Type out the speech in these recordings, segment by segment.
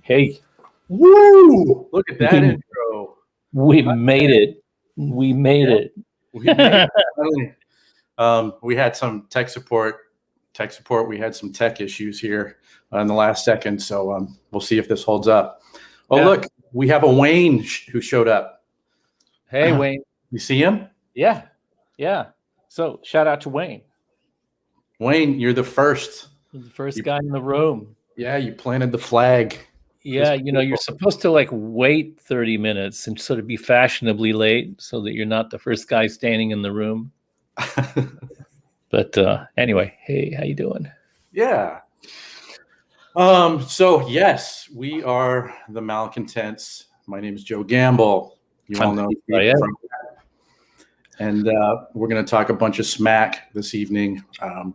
Hey, Woo! Look at that intro. we made it. We made it. We made it. We had some tech support. We had some tech issues here in the last second, so we'll see if this holds up. Oh, yeah. Look, we have a Wayne who showed up. Hey, Wayne. You see him? Yeah. So shout out to Wayne. Wayne, you're the first. You're the first guy in the room. Yeah, you planted the flag. Yeah, you're supposed to wait 30 minutes and sort of be fashionably late so that you're not the first guy standing in the room. But anyway, hey, how you doing? Yeah. So yes, we are the Malcontents. My name is Joe Gamble. You all know me from that. And we're going to talk a bunch of smack this evening. And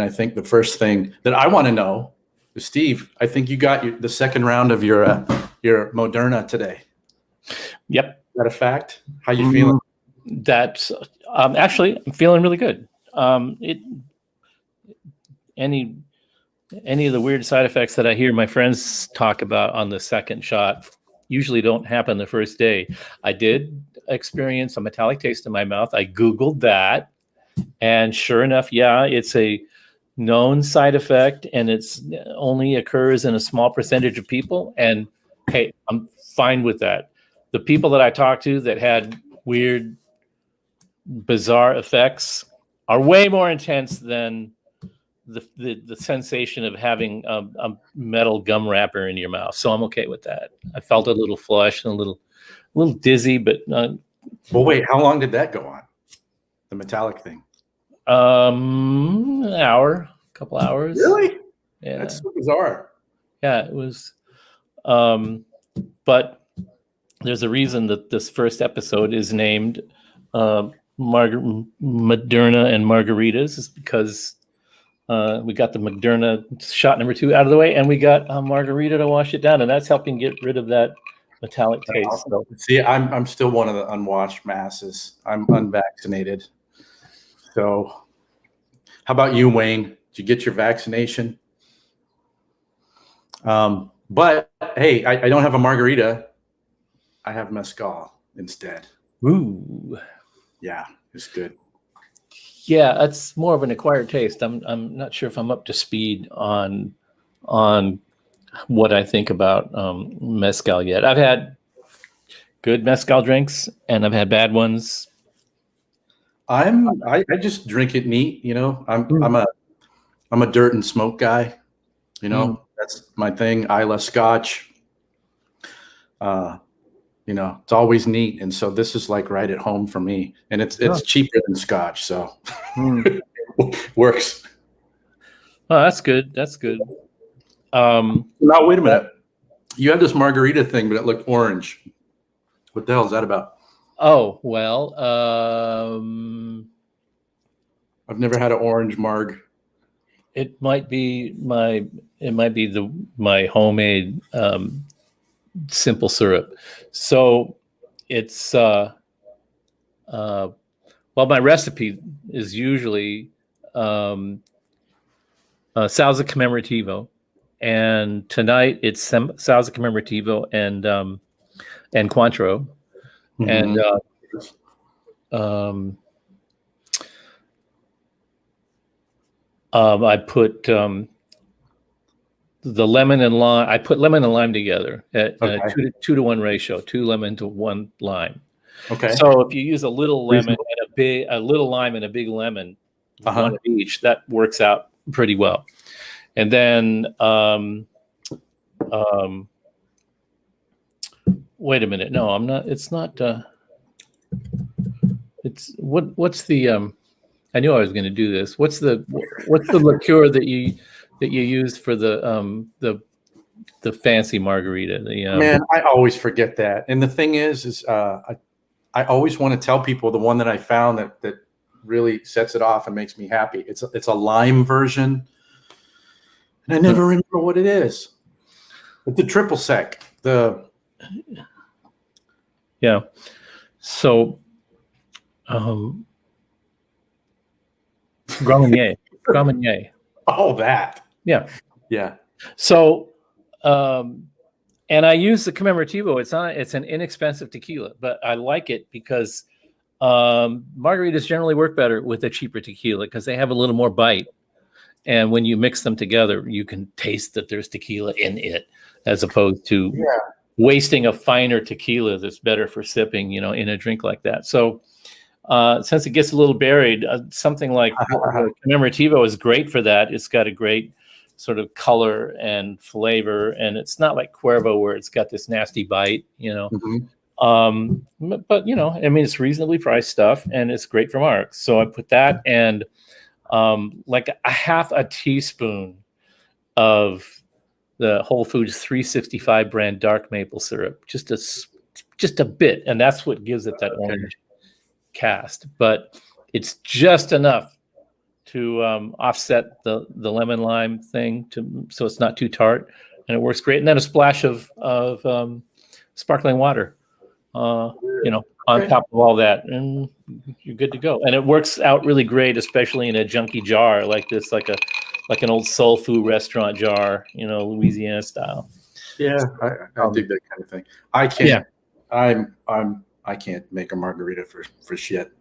I think the first thing that I want to know is, Steve, I think you got the second round of your Moderna today. Yep. Is that a fact? How you feeling? That's actually, I'm feeling really good. Any of the weird side effects that I hear my friends talk about on the second shot usually don't happen the first day. I did experience a metallic taste in my mouth. I Googled that, and sure enough, yeah, it's a known side effect, and it's only occurs in a small percentage of people. And hey, I'm fine with that. The people that I talked to that had weird, bizarre effects are way more intense than the sensation of having a metal gum wrapper in your mouth. So I'm okay with that. I felt a little flush and a little dizzy, but well, wait, how long did that go on? The metallic thing? An hour, a couple hours. Really? Yeah. That's so bizarre. Yeah, it was. But there's a reason that this first episode is named Moderna and Margaritas, is because we got the Moderna shot number 2 out of the way, and we got a margarita to wash it down, and that's helping get rid of that metallic taste. So. See, I'm still one of the unwashed masses. I'm unvaccinated. So, how about you, Wayne? Did you get your vaccination? But hey, I don't have a margarita. I have mezcal instead. Ooh, yeah, it's good. Yeah, it's more of an acquired taste. I'm not sure if I'm up to speed on what I think about mezcal yet. I've had good mezcal drinks, and I've had bad ones. I just drink it neat, I'm a dirt and smoke guy, That's my thing. I love scotch. It's always neat, and so this is like right at home for me, and it's cheaper than scotch, so works. Oh, that's good. That's good. Now wait a minute. You had this margarita thing, but it looked orange. What the hell is that about? Oh, well, I've never had an orange marg. It might be my homemade simple syrup. So it's well, my recipe is usually salsa commemorativo, and tonight it's salsa commemorativo and Cointreau. And I put the lemon and lime. I put lemon and lime together at 2 to 1 ratio, 2 lemon to 1 lime. Okay. So if you use a little lemon and a little lime and a big lemon, one of each, that works out pretty well. And then wait a minute. No, I'm not. It's not. It's what's the? I knew I was going to do this. What's the liqueur that you used for the fancy margarita? Man, I always forget that. And the thing is I always want to tell people the one that I found that really sets it off and makes me happy. It's a lime version, and I never remember what it is. It's the triple sec. Yeah. So, Grand Marnier. Oh, that. Yeah. Yeah. So, And I use the Commemorativo. It's an inexpensive tequila, but I like it because margaritas generally work better with a cheaper tequila because they have a little more bite. And when you mix them together, you can taste that there's tequila in it, as opposed to wasting a finer tequila that's better for sipping, in a drink like that. So since it gets a little buried, something like Commemorativo is great for that. It's got a great sort of color and flavor, and it's not like Cuervo where it's got this nasty bite, but it's reasonably priced stuff, and it's great for marks. So I put that and like a half a teaspoon of the Whole Foods 365 brand dark maple syrup, just a bit, and that's what gives it that orange cast. But it's just enough to offset the lemon lime thing, so it's not too tart, and it works great. And then a splash of sparkling water, on top of all that, and you're good to go. And it works out really great, especially in a junky jar like this, like an old soul food restaurant jar, Louisiana style. Yeah, I dig that kind of thing. I can't. Yeah. I can't make a margarita for shit.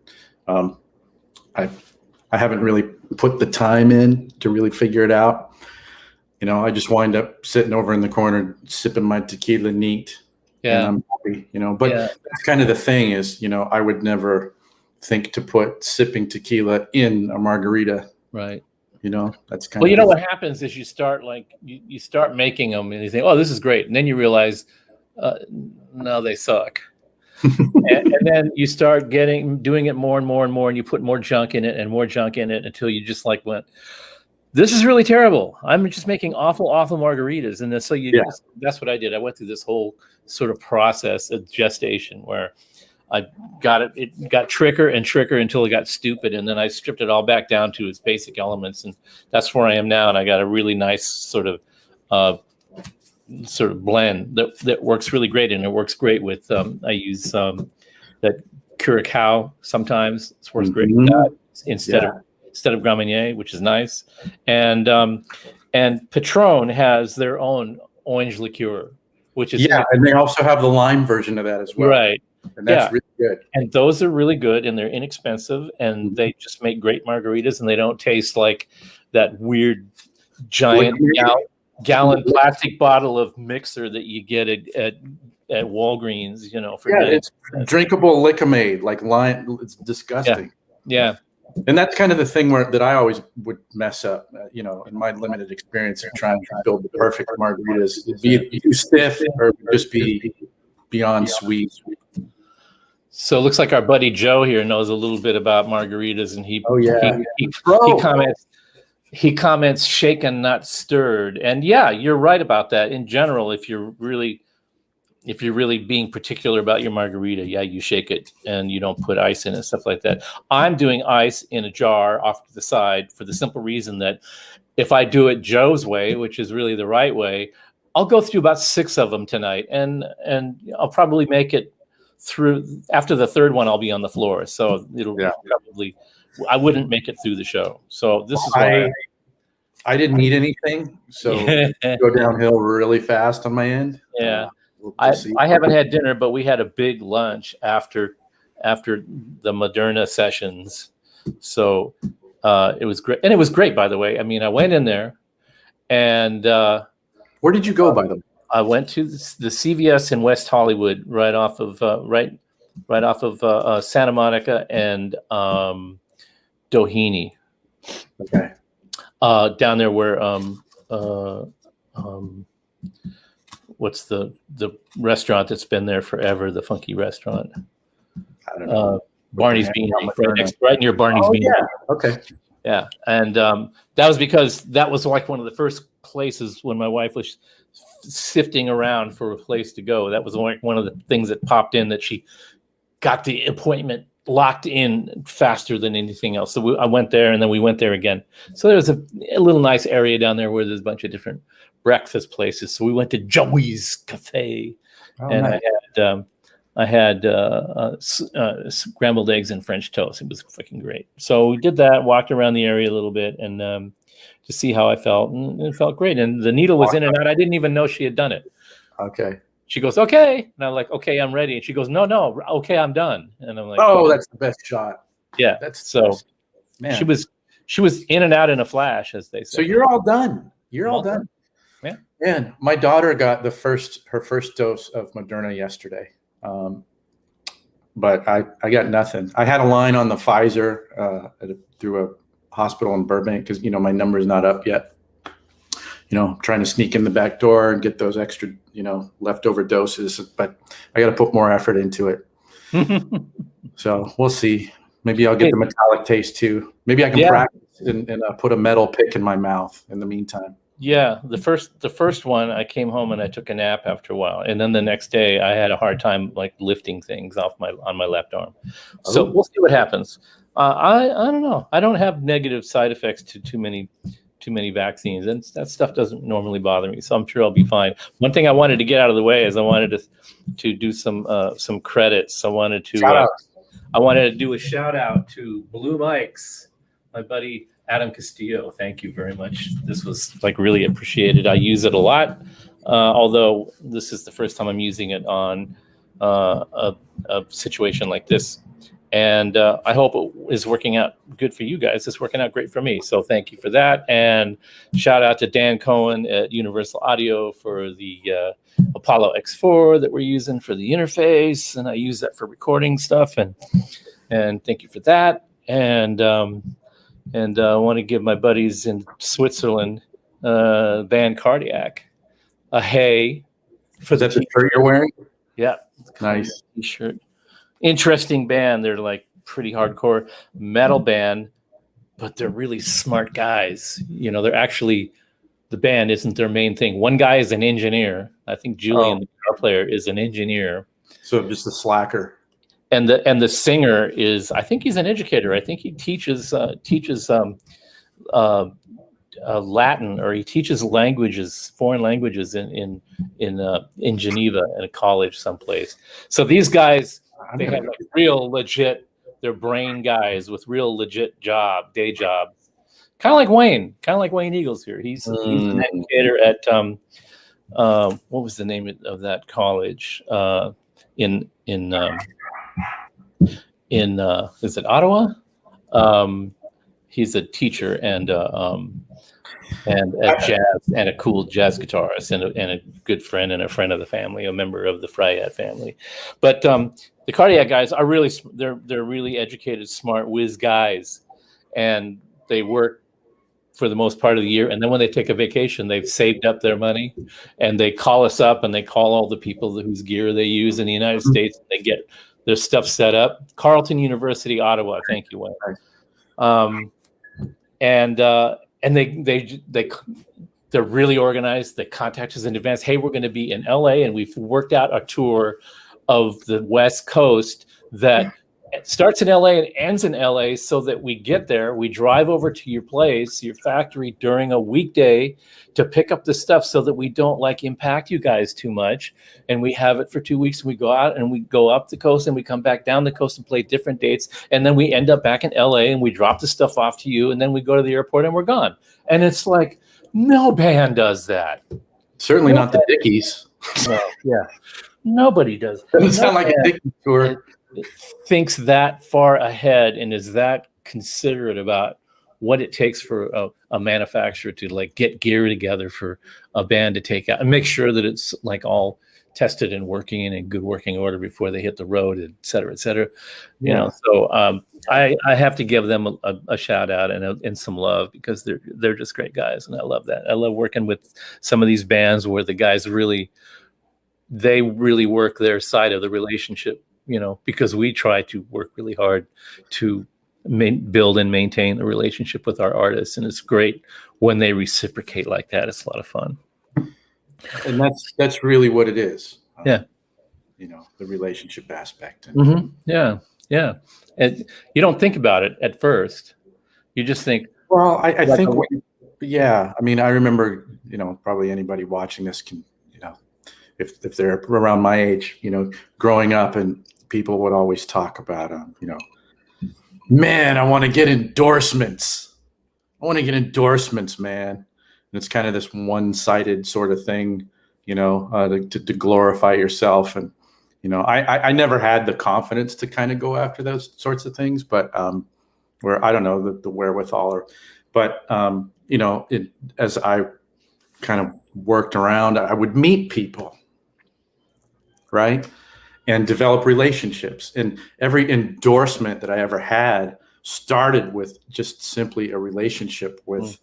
I haven't really put the time in to really figure it out. I just wind up sitting over in the corner sipping my tequila neat. Yeah. And I'm happy, but that's kind of the thing is, I would never think to put sipping tequila in a margarita. Right. That's kind of. What happens is you start you start making them and you think, oh, this is great. And then you realize, no, they suck. and then you start doing it more and more and more, and you put more junk in it and more junk in it until you just went, this is really terrible. I'm just making awful margaritas. And then, so that's what I did. I went through this whole sort of process of gestation where I got it. It got trickier and trickier until it got stupid. And then I stripped it all back down to its basic elements. And that's where I am now. And I got a really nice sort of blend that works really great, and it works great with I use that Curacao sometimes. It works great with that instead of Grand Marnier, which is nice. And Patron has their own orange liqueur, which is and they also have the lime version of that as well. Right. And that's really good. And those are really good, and they're inexpensive, and they just make great margaritas, and they don't taste like that weird giant gallon plastic bottle of mixer that you get at Walgreens, it's drinkable liquor-made, like lime. It's disgusting. Yeah. And that's kind of the thing that I always would mess up, in my limited experience of trying to build the perfect margaritas. It'd be too stiff or just be beyond sweet. So it looks like our buddy Joe here knows a little bit about margaritas, and he comments shaken, not stirred. And you're right about that. In general, if you're really being particular about your margarita, you shake it and you don't put ice in it, stuff like that. I'm doing ice in a jar off to the side for the simple reason that if I do it Joe's way, which is really the right way, I'll go through about 6 of them tonight, and I'll probably make it through. After the third one, I'll be on the floor. So it'll probably, I wouldn't make it through the show. So this is why I didn't eat anything, so go downhill really fast on my end. I haven't had dinner, but we had a big lunch after the Moderna sessions. So it was great. And it was great, by the way. I mean, I went in there and where did you go, by the way? I went to the CVS in West Hollywood, right off of Santa Monica and Doheny. Okay. Down there where what's the restaurant that's been there forever, the funky restaurant? I don't know. Barney's Beanery, right near Barney's Beanery. Yeah. Okay. Yeah, and that was because that was like one of the first places when my wife was sifting around for a place to go. That was like one of the things that popped in that she got the appointment locked in faster than anything else. So I went there, and then we went there again. So there was a little nice area down there where there's a bunch of different breakfast places. So we went to Joey's Cafe, and nice. I had scrambled eggs and French toast. It was freaking great. So we did that, walked around the area a little bit, and to see how I felt, and it felt great. And the needle was in and out. I didn't even know she had done it. Okay. She goes, okay. And I'm like, okay, I'm ready. And she goes, no, okay, I'm done. And I'm like, oh, that's the best shot. Yeah. That's so man. She was in and out in a flash, as they say. So you're all done. You're all done. Yeah. Man, my daughter got her first dose of Moderna yesterday. But I got nothing. I had a line on the Pfizer through a hospital in Burbank because, my number's not up yet. Trying to sneak in the back door and get those extra, leftover doses. But I got to put more effort into it. So we'll see. Maybe I'll get the metallic taste too. Maybe I can practice and put a metal pick in my mouth in the meantime. Yeah, the first one, I came home and I took a nap after a while, and then the next day I had a hard time like lifting things on my left arm. So we'll see what happens. I don't know. I don't have negative side effects to too many vaccines, and that stuff doesn't normally bother me. So I'm sure I'll be fine. One thing I wanted to get out of the way is I wanted to do some credits. I wanted to do a shout out to Blue Mike's, my buddy Adam Castillo. Thank you very much. This was like really appreciated. I use it a lot, although this is the first time I'm using it on a situation like this. And I hope it is working out good for you guys. It's working out great for me. So thank you for that. And shout out to Dan Cohen at Universal Audio for the Apollo X4 that we're using for the interface. And I use that for recording stuff. And thank you for that. And I want to give my buddies in Switzerland, band Cardiac, a hey. Is that the shirt you're wearing? Yeah. Nice. T-shirt. Interesting band. They're like pretty hardcore metal band, but they're really smart guys. They're actually, the band isn't their main thing. One guy is an engineer. I think Julian, the guitar player, is an engineer. So just a slacker. And the singer is, I think he's an educator. I think he teaches Latin, or he teaches foreign languages in Geneva in a college someplace. So these guys, they have like real legit, they're brain guys with real legit day jobs. Kind of like Wayne Eagles here. He's an educator at what was the name of that college in is it Ottawa? He's a teacher and at jazz, and a cool jazz guitarist, and a good friend and a friend of the family, a member of the Fryat family. But the Cardiac guys are really, they're really educated, smart, whiz guys, and they work for the most part of the year. And then when they take a vacation, they've saved up their money, and they call us up, and they call all the people whose gear they use in the United States. And they get their stuff set up. Carleton University, Ottawa. Thank you, Wayne. And they're really organized. They contact us in advance. Hey, we're going to be in LA, and we've worked out a tour of the West Coast that starts in LA and ends in LA, so that we get there, we drive over to your place, your factory, during a weekday to pick up the stuff, so that we don't impact you guys too much. And we have it for 2 weeks, and we go out and we go up the coast, and we come back down the coast and play different dates. And then we end up back in LA, and we drop the stuff off to you, and then we go to the airport and we're gone. And it's like, no band does that. Certainly not the Dickies. No, yeah. Nobody does. Doesn't sound like a Dickies tour. Thinks that far ahead and is that considerate about what it takes for a manufacturer to get gear together for a band to take out and make sure that it's all tested and working and in good working order before they hit the road, et cetera, et cetera. So I have to give them a shout out and some love, because they're just great guys, and I love that. I love working with some of these bands where the guys really work their side of the relationship, because we try to work really hard to build and maintain the relationship with our artists. And it's great when they reciprocate like that. It's a lot of fun. And that's really what it is. Yeah. The relationship aspect. Yeah. Yeah. And you don't think about it at first. You just think, well, I think, yeah. I mean, I remember, probably anybody watching this can, if they're around my age, growing up, and people would always talk about, man, I want to get endorsements. Man. And it's kind of this one-sided sort of thing, to glorify yourself. And, I never had the confidence to kind of go after those sorts of things, but where I don't know the wherewithal, but as I kind of worked around, I would meet people, right, and develop relationships. And every endorsement that I ever had started with just simply a relationship with,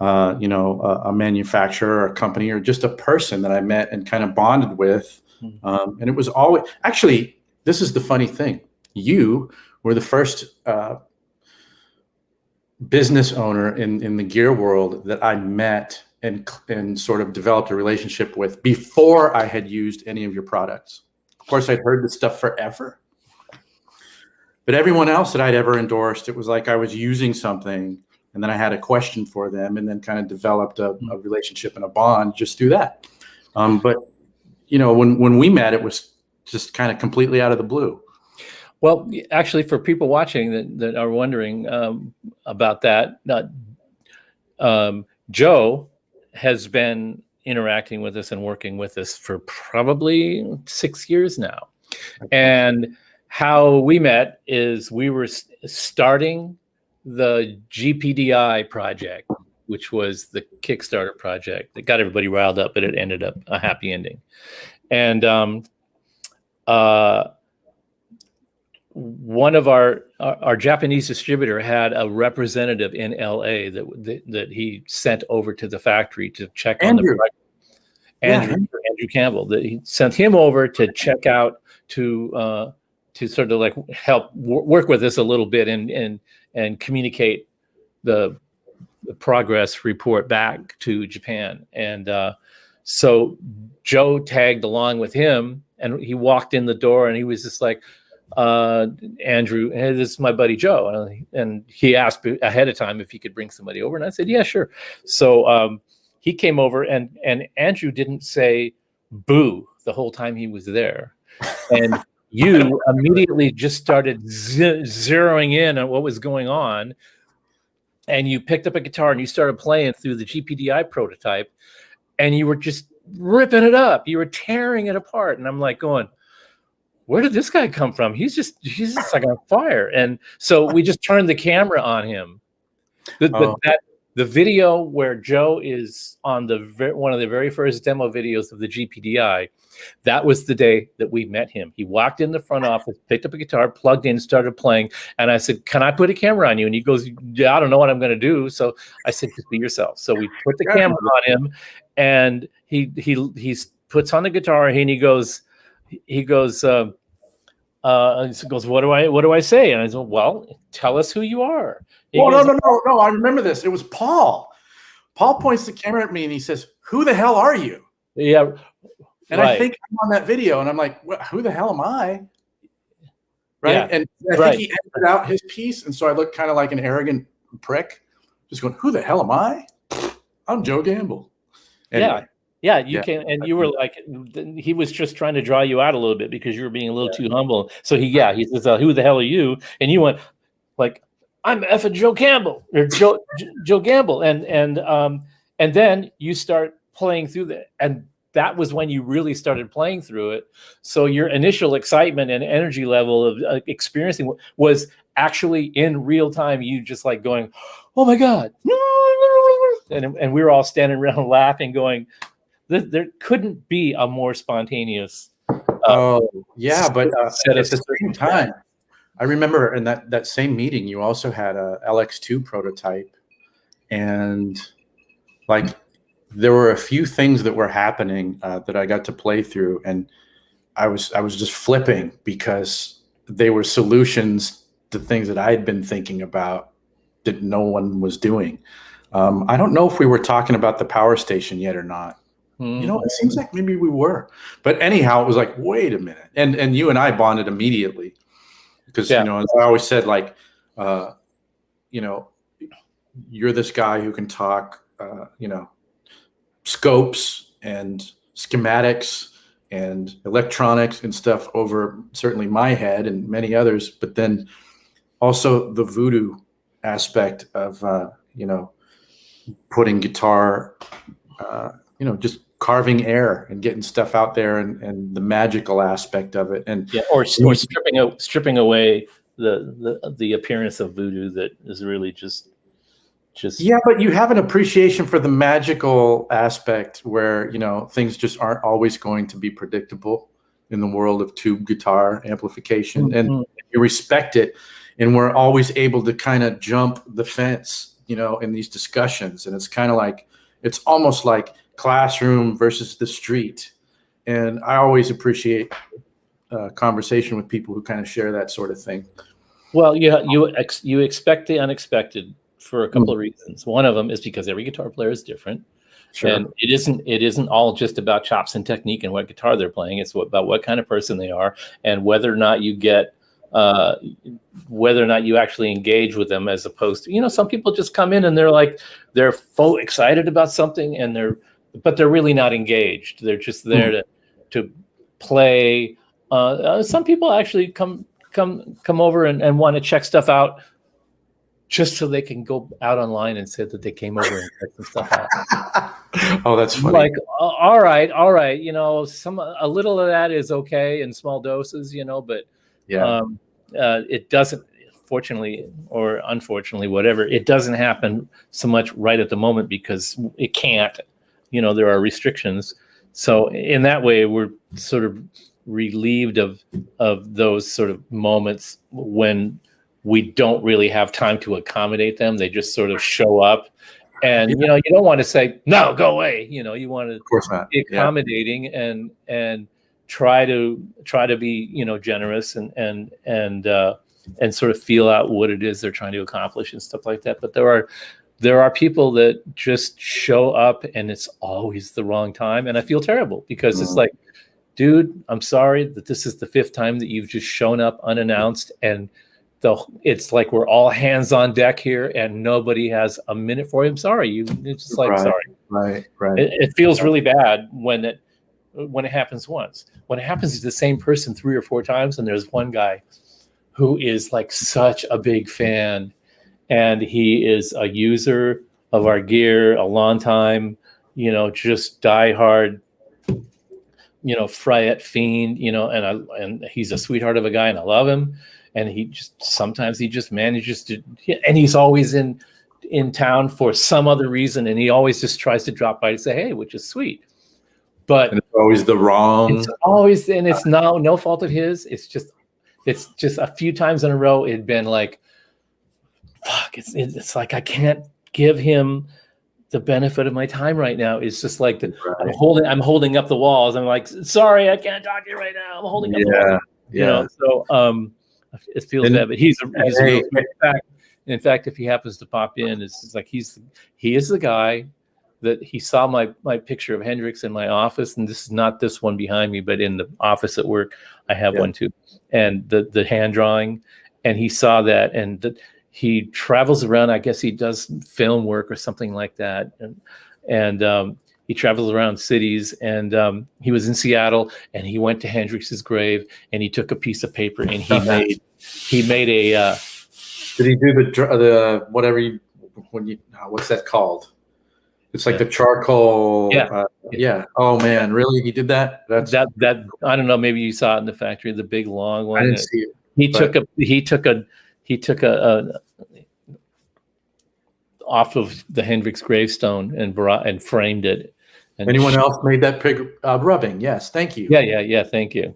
a manufacturer or a company or just a person that I met and kind of bonded with. And it was always, actually, this is the funny thing. You were the first business owner in the gear world that I met and sort of developed a relationship with before I had used any of your products. Of course, I'd heard this stuff forever. But everyone else that I'd ever endorsed, it was like I was using something and then I had a question for them and then kind of developed a relationship and a bond just through that. But when we met, it was just kind of completely out of the blue. Well, actually, for people watching that are wondering about that, Joe has been interacting with us and working with us for probably 6 years now. And how we met is we were starting the GPDI project, which was the Kickstarter project that got everybody riled up, but it ended up a happy ending. And one of our Japanese distributor had a representative in LA that he sent over to the factory to check on the project. Andrew Campbell, that he sent him over to check out to sort of like help work with us a little bit and communicate the progress report back to Japan. And so Joe tagged along with him, and he walked in the door and he was just like, Andrew, hey, this is my buddy Joe. And he asked ahead of time if he could bring somebody over. And I said, yeah, sure. So he came over, and Andrew didn't say boo the whole time he was there. And you immediately just started zeroing in on what was going on. And you picked up a guitar and you started playing through the GPDI prototype, and you were just ripping it up. You were tearing it apart. And I'm like going, where did this guy come from? He's just like on fire. And so we just turned the camera on him. The video where Joe is on one of the very first demo videos of the GPDI, that was the day that we met him. He walked in the front office, picked up a guitar, plugged in, started playing. And I said, can I put a camera on you? And he goes, yeah, I don't know what I'm going to do. So I said, just be yourself. So we put the camera on him, and he puts on the guitar, and he goes, what do I say? And I said, well, tell us who you are. No. I remember this. It was Paul. Paul points the camera at me and he says, who the hell are you? Yeah. And right. I think I'm on that video, and I'm like, who the hell am I? Right. Yeah. And I think he edited out his piece. And so I look kind of like an arrogant prick, just going, who the hell am I? I'm Joe Gamble. Anyway. Yeah, you came, and you were like, he was just trying to draw you out a little bit because you were being a little too humble. So he says, who the hell are you? And you went like, I'm effing Joe Campbell or Joe Gamble. And then you start playing through that. And that was when you really started playing through it. So your initial excitement and energy level of experiencing was actually in real time. You just like going, oh my God. And we were all standing around laughing going, there couldn't be a more spontaneous. But at the same time, I remember in that same meeting, you also had a LX2 prototype, and like there were a few things that were happening that I got to play through, and I was just flipping because they were solutions to things that I had been thinking about that no one was doing. I don't know if we were talking about the power station yet or not. It seems like maybe we were, but anyhow, it was like, wait a minute. And you and I bonded immediately because, as I always said, like, you're this guy who can talk, scopes and schematics and electronics and stuff over certainly my head and many others, but then also the voodoo aspect of, putting guitar, just carving air and getting stuff out there, and the magical aspect of it. And or stripping away the appearance of voodoo that is really just yeah, but you have an appreciation for the magical aspect where, you know, things just aren't always going to be predictable in the world of tube guitar amplification, and you respect it. And we're always able to kind of jump the fence, you know, in these discussions. And it's kind of like, it's almost like classroom versus the street. And I always appreciate conversation with people who kind of share that sort of thing. Well, you expect the unexpected for a couple of reasons. One of them is because every guitar player is different. Sure. And it isn't all just about chops and technique and what guitar they're playing. It's about what kind of person they are and whether or not you get whether or not you actually engage with them, as opposed to, you know, some people just come in and they're excited about something but they're really not engaged. They're just there to play. Some people actually come over and want to check stuff out just so they can go out online and say that they came over and checked some stuff out. Oh, that's funny. Like, all right, you know, a little of that is okay in small doses, you know, but yeah, it doesn't, fortunately or unfortunately, whatever, it doesn't happen so much right at the moment because it can't, you know, there are restrictions. So in that way, we're sort of relieved of those sort of moments when we don't really have time to accommodate them. They just sort of show up, and you know, you don't want to say no, go away. You know, you want to, of course not, be accommodating and try to be, you know, generous and sort of feel out what it is they're trying to accomplish and stuff like that. But there are people that just show up and it's always the wrong time, and I feel terrible because it's like, dude, I'm sorry that this is the 5th time that you've just shown up unannounced, and it's like we're all hands on deck here and nobody has a minute for you. I'm sorry. It's just like, sorry. Right. It feels really bad when it happens once. When it happens to the same person 3 or 4 times, and there's one guy who is like such a big fan, and he is a user of our gear, a long time, you know, just diehard, you know, Fryette fiend, you know, and he's a sweetheart of a guy and I love him. And sometimes he just manages to, and he's always in town for some other reason. And he always just tries to drop by to say, hey, which is sweet. But and it's always the wrong. It's always, and it's no fault of his. It's just a few times in a row. It'd been like, fuck, it's like, I can't give him the benefit of my time right now. It's just like I'm holding up the walls. I'm like, sorry, I can't talk to you right now. I'm holding up the walls. You know, so, it feels bad, but he's a real, in fact, if he happens to pop in, it's like he is the guy that he saw my picture of Hendrix in my office, and this is not this one behind me, but in the office at work, I have one too, and the hand drawing, and he saw that, and he travels around. I guess he does film work or something like that, and he travels around cities, and he was in Seattle, and he went to Hendrix's grave, and he took a piece of paper, and he made a. Did he do the whatever what's that called? It's like the charcoal. Yeah. Oh man, really? He did that? That I don't know. Maybe you saw it in the factory, the big long one. I didn't see it. He took a off of the Hendrix gravestone and framed it. And anyone else made that pig rubbing? Yes, thank you. Yeah, thank you.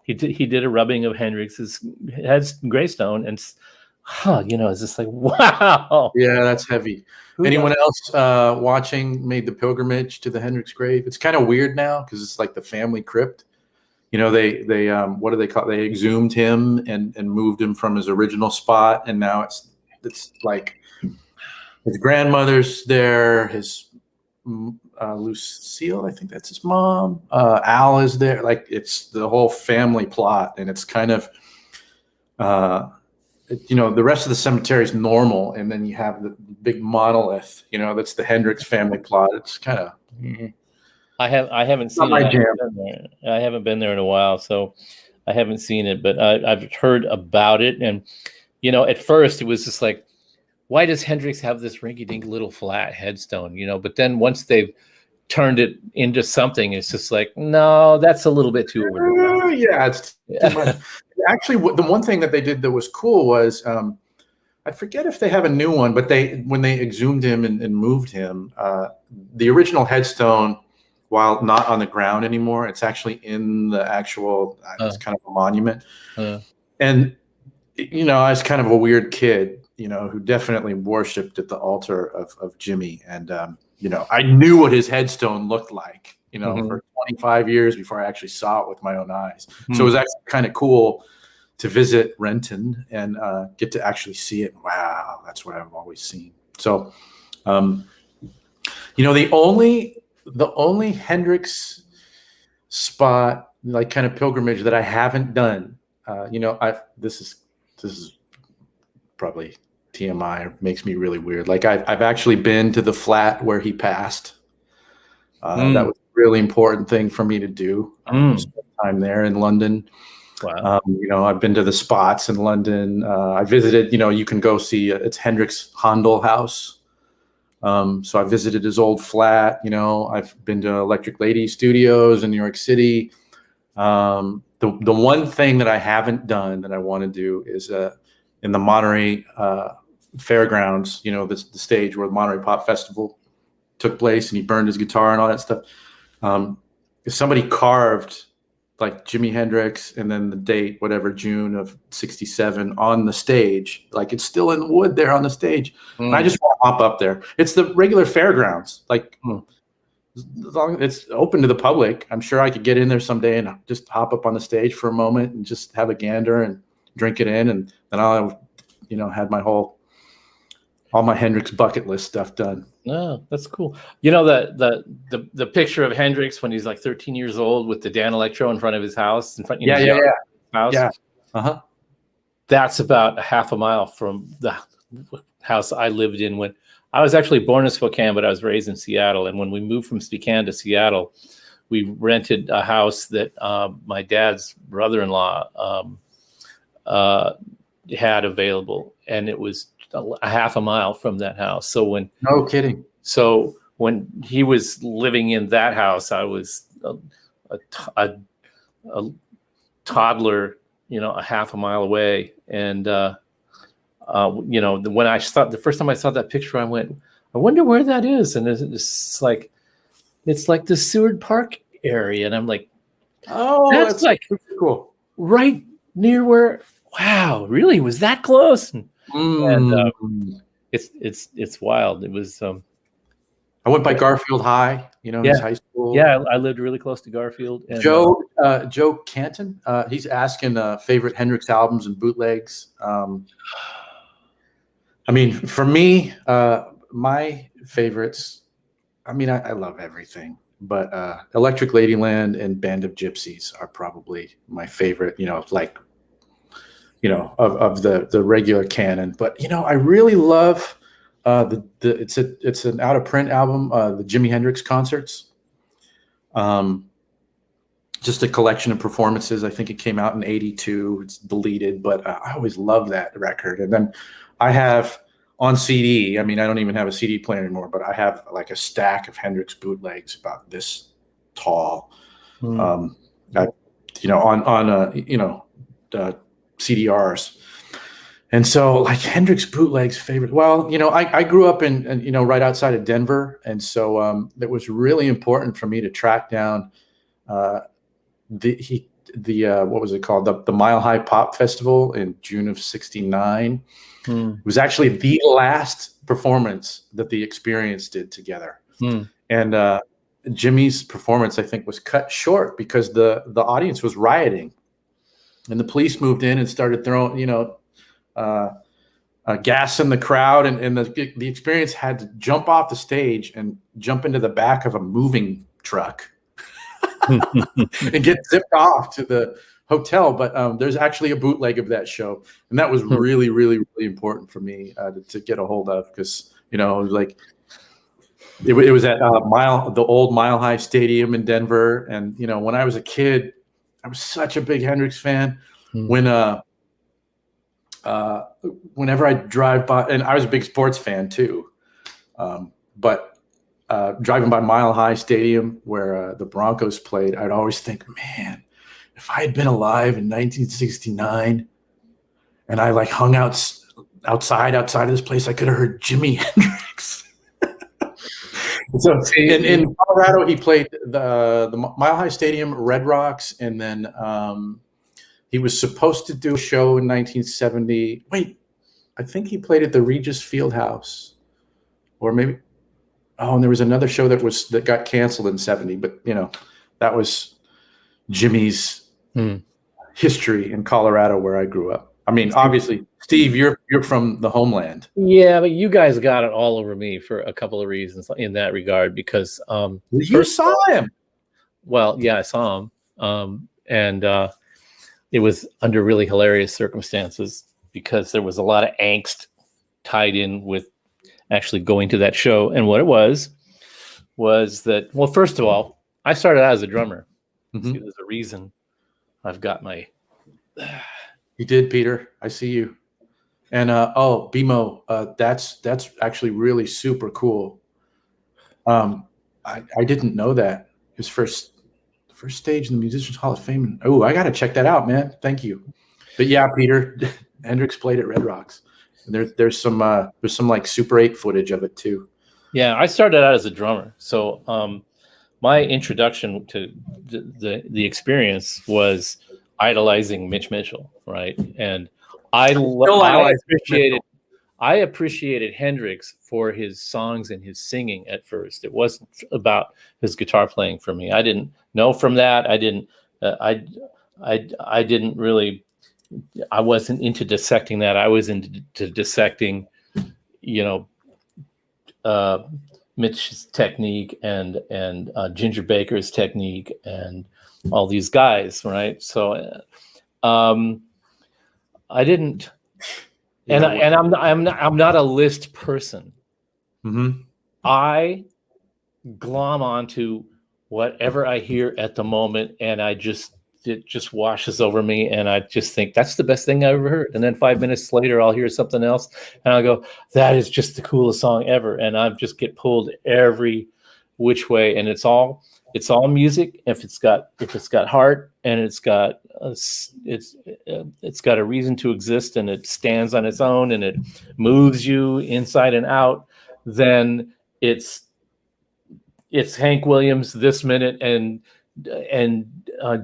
He did a rubbing of Hendrix's gravestone, and you know, it's just like, wow. Yeah, that's heavy. Anyone else watching made the pilgrimage to the Hendrix grave? It's kind of weird now because it's like the family crypt. You know, they what do they call it? They exhumed him and moved him from his original spot, and now it's like his grandmother's there, his Lucille, I think that's his mom. Al is there. Like, it's the whole family plot, and it's kind of, you know, the rest of the cemetery is normal, and then you have the big monolith. You know, that's the Hendrix family plot. It's kind of. I haven't seen it. I haven't been there in a while, so I haven't seen it, but I've heard about it, and you know, at first it was just like, why does Hendrix have this rinky-dink little flat headstone? You know, but then once they've turned it into something. It's just like, no, that's a little bit too over the top. Yeah, it's too much. Actually, the one thing that they did that was cool was I forget if they have a new one, but when they exhumed him and moved him, the original headstone, while not on the ground anymore, it's actually in the actual. It's kind of a monument. And I was kind of a weird kid, who definitely worshipped at the altar of Jimmy, and I knew what his headstone looked like, for 25 years before I actually saw it with my own eyes. So it was actually kind of cool to visit Renton and get to actually see it. Wow, that's what I've always seen. So, the only Hendrix spot, like kind of pilgrimage that I haven't done, this is probably TMI, makes me really weird. Like I've actually been to the flat where he passed. That was a really important thing for me to do. Spend time there in London. Wow. I've been to the spots in London. I visited, you can go see it's Hendrix Handel House. So I visited his old flat. I've been to Electric Lady Studios in New York City. The one thing that I haven't done that I want to do is in the Monterey Fairgrounds, the stage where the Monterey Pop Festival took place, and he burned his guitar and all that stuff. Somebody carved like Jimi Hendrix and then the date, whatever, June of '67 on the stage. Like it's still in wood there on the stage. And I just want to hop up there. It's the regular fairgrounds. Like as long as it's open to the public, I'm sure I could get in there someday and just hop up on the stage for a moment and just have a gander and drink it in. And then I'll, had all my Hendrix bucket list stuff done. No, that's cool. The picture of Hendrix when he's like 13 years old with the Dan Electro in front of his house, house. Yeah. That's about a half a mile from the house I lived in when I was actually born in Spokane, but I was raised in Seattle. And when we moved from Spokane to Seattle, we rented a house that my dad's brother-in-law had available, and it was a half a mile from that house. So no kidding. So when he was living in that house, I was a toddler, a half a mile away. And, when I saw the first time I saw that picture, I went, I wonder where that is. And it's like the Seward Park area. And I'm like, oh, that's like cool. Right near where, wow, really? Was that close? And it's wild. It was, I went by Garfield High, his high school. Yeah, I lived really close to Garfield. And, Joe Canton, he's asking favorite Hendrix albums and bootlegs. For me, my favorites, I love everything, but Electric Ladyland and Band of Gypsies are probably my favorite, of the regular canon. But, I really love it's an out of print album, the Jimi Hendrix concerts. Just a collection of performances. I think it came out in '82. It's deleted, but I always love that record. And then I have on CD. I don't even have a CD player anymore, but I have like a stack of Hendrix bootlegs about this tall. On CDRs. And so like Hendrix bootlegs favorite. Well, I grew up in right outside of Denver. And so it was really important for me to track down what was it called? The Mile High Pop Festival in June of '69. It was actually the last performance that the Experience did together. And Jimmy's performance, I think, was cut short because the audience was rioting. And the police moved in and started throwing, gas in the crowd, and the Experience had to jump off the stage and jump into the back of a moving truck and get zipped off to the hotel. But there's actually a bootleg of that show, and that was really, really, really important for me to get a hold of because it was like it was at the old Mile High Stadium in Denver, and when I was a kid, I was such a big Hendrix fan. Whenever I drive by, and I was a big sports fan too, but driving by Mile High Stadium where the Broncos played, I'd always think, man, if I had been alive in 1969 and I like hung out outside of this place, I could have heard Jimi Hendrix. So in Colorado, he played the Mile High Stadium, Red Rocks, and then he was supposed to do a show in 1970. Wait, I think he played at the Regis Fieldhouse, or maybe. Oh, and there was another show that got canceled in 70. But that was Jimmy's history in Colorado, where I grew up. I mean, obviously, Steve, you're from the homeland. Yeah, but you guys got it all over me for a couple of reasons in that regard. Because you saw him. Well, yeah, I saw him, and it was under really hilarious circumstances because there was a lot of angst tied in with actually going to that show. And what it was that, well, first of all, I started out as a drummer. Mm-hmm. See, there's a reason I've got my. You did, Peter. I see you. And BMO, that's actually really super cool. I didn't know that his first stage in the Musicians Hall of Fame. Oh, I got to check that out, man. Thank you. But yeah, Peter, Hendrix played at Red Rocks. And there's some like Super 8 footage of it too. Yeah, I started out as a drummer, so my introduction to the experience was idolizing Mitch Mitchell, right? And I appreciated Hendrix for his songs and his singing at first. It wasn't about his guitar playing for me. I didn't know from that. I wasn't into dissecting that. I was into dissecting, Mitch's technique and Ginger Baker's technique and all these guys, right? So, I didn't, and I'm not a list person. Mm-hmm. I glom onto whatever I hear at the moment, and it just washes over me, and I just think that's the best thing I ever heard. And then 5 minutes later, I'll hear something else, and I'll go, "That is just the coolest song ever." And I just get pulled every which way, and it's all music. If it's got heart and it's got a reason to exist, and it stands on its own, and it moves you inside and out, then it's Hank Williams this minute and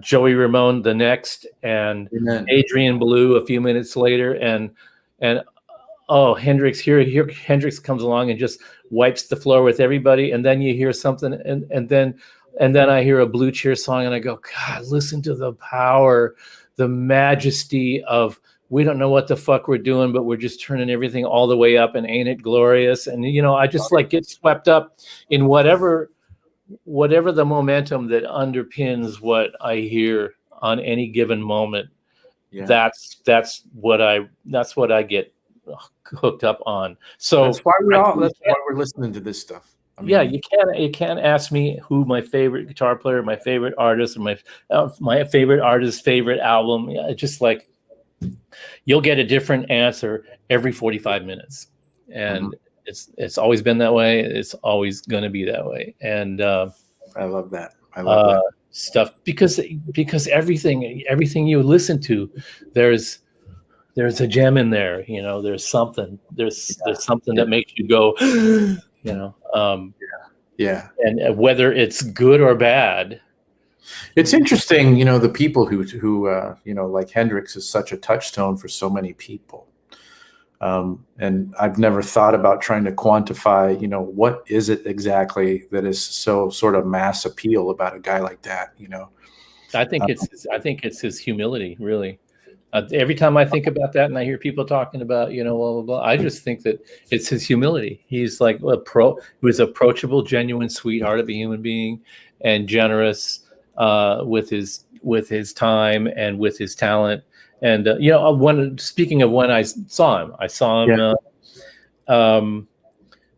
Joey Ramone the next, and Amen. Adrian Belew a few minutes later, and Hendrix here Hendrix comes along and just wipes the floor with everybody, and then you hear something, and then I hear a Blue Cheer song, and I go, God, listen to the power, the majesty of, we don't know what the fuck we're doing, but we're just turning everything all the way up, and ain't it glorious? And I just like get swept up in whatever the momentum that underpins what I hear on any given moment. Yeah. That's what I get hooked up on. So that's why we're listening to this stuff. I mean, yeah, you can't ask me who my favorite guitar player, my favorite artist, or my favorite artist's favorite album. Yeah, it's just like you'll get a different answer every 45 minutes, and it's always been that way. It's always going to be that way. And I love that. I love that stuff because everything you listen to, there's a gem in there. There's something. There's something that makes you go. Yeah. And whether it's good or bad, it's interesting. The people who like Hendrix is such a touchstone for so many people. And I've never thought about trying to quantify, what is it exactly that is so sort of mass appeal about a guy like that, I think it's his humility, really. Every time I think about that, and I hear people talking about, blah, blah, blah, I just think that it's his humility. He's like he was approachable, genuine sweetheart of a human being, and generous with his time and with his talent. And speaking of when I saw him,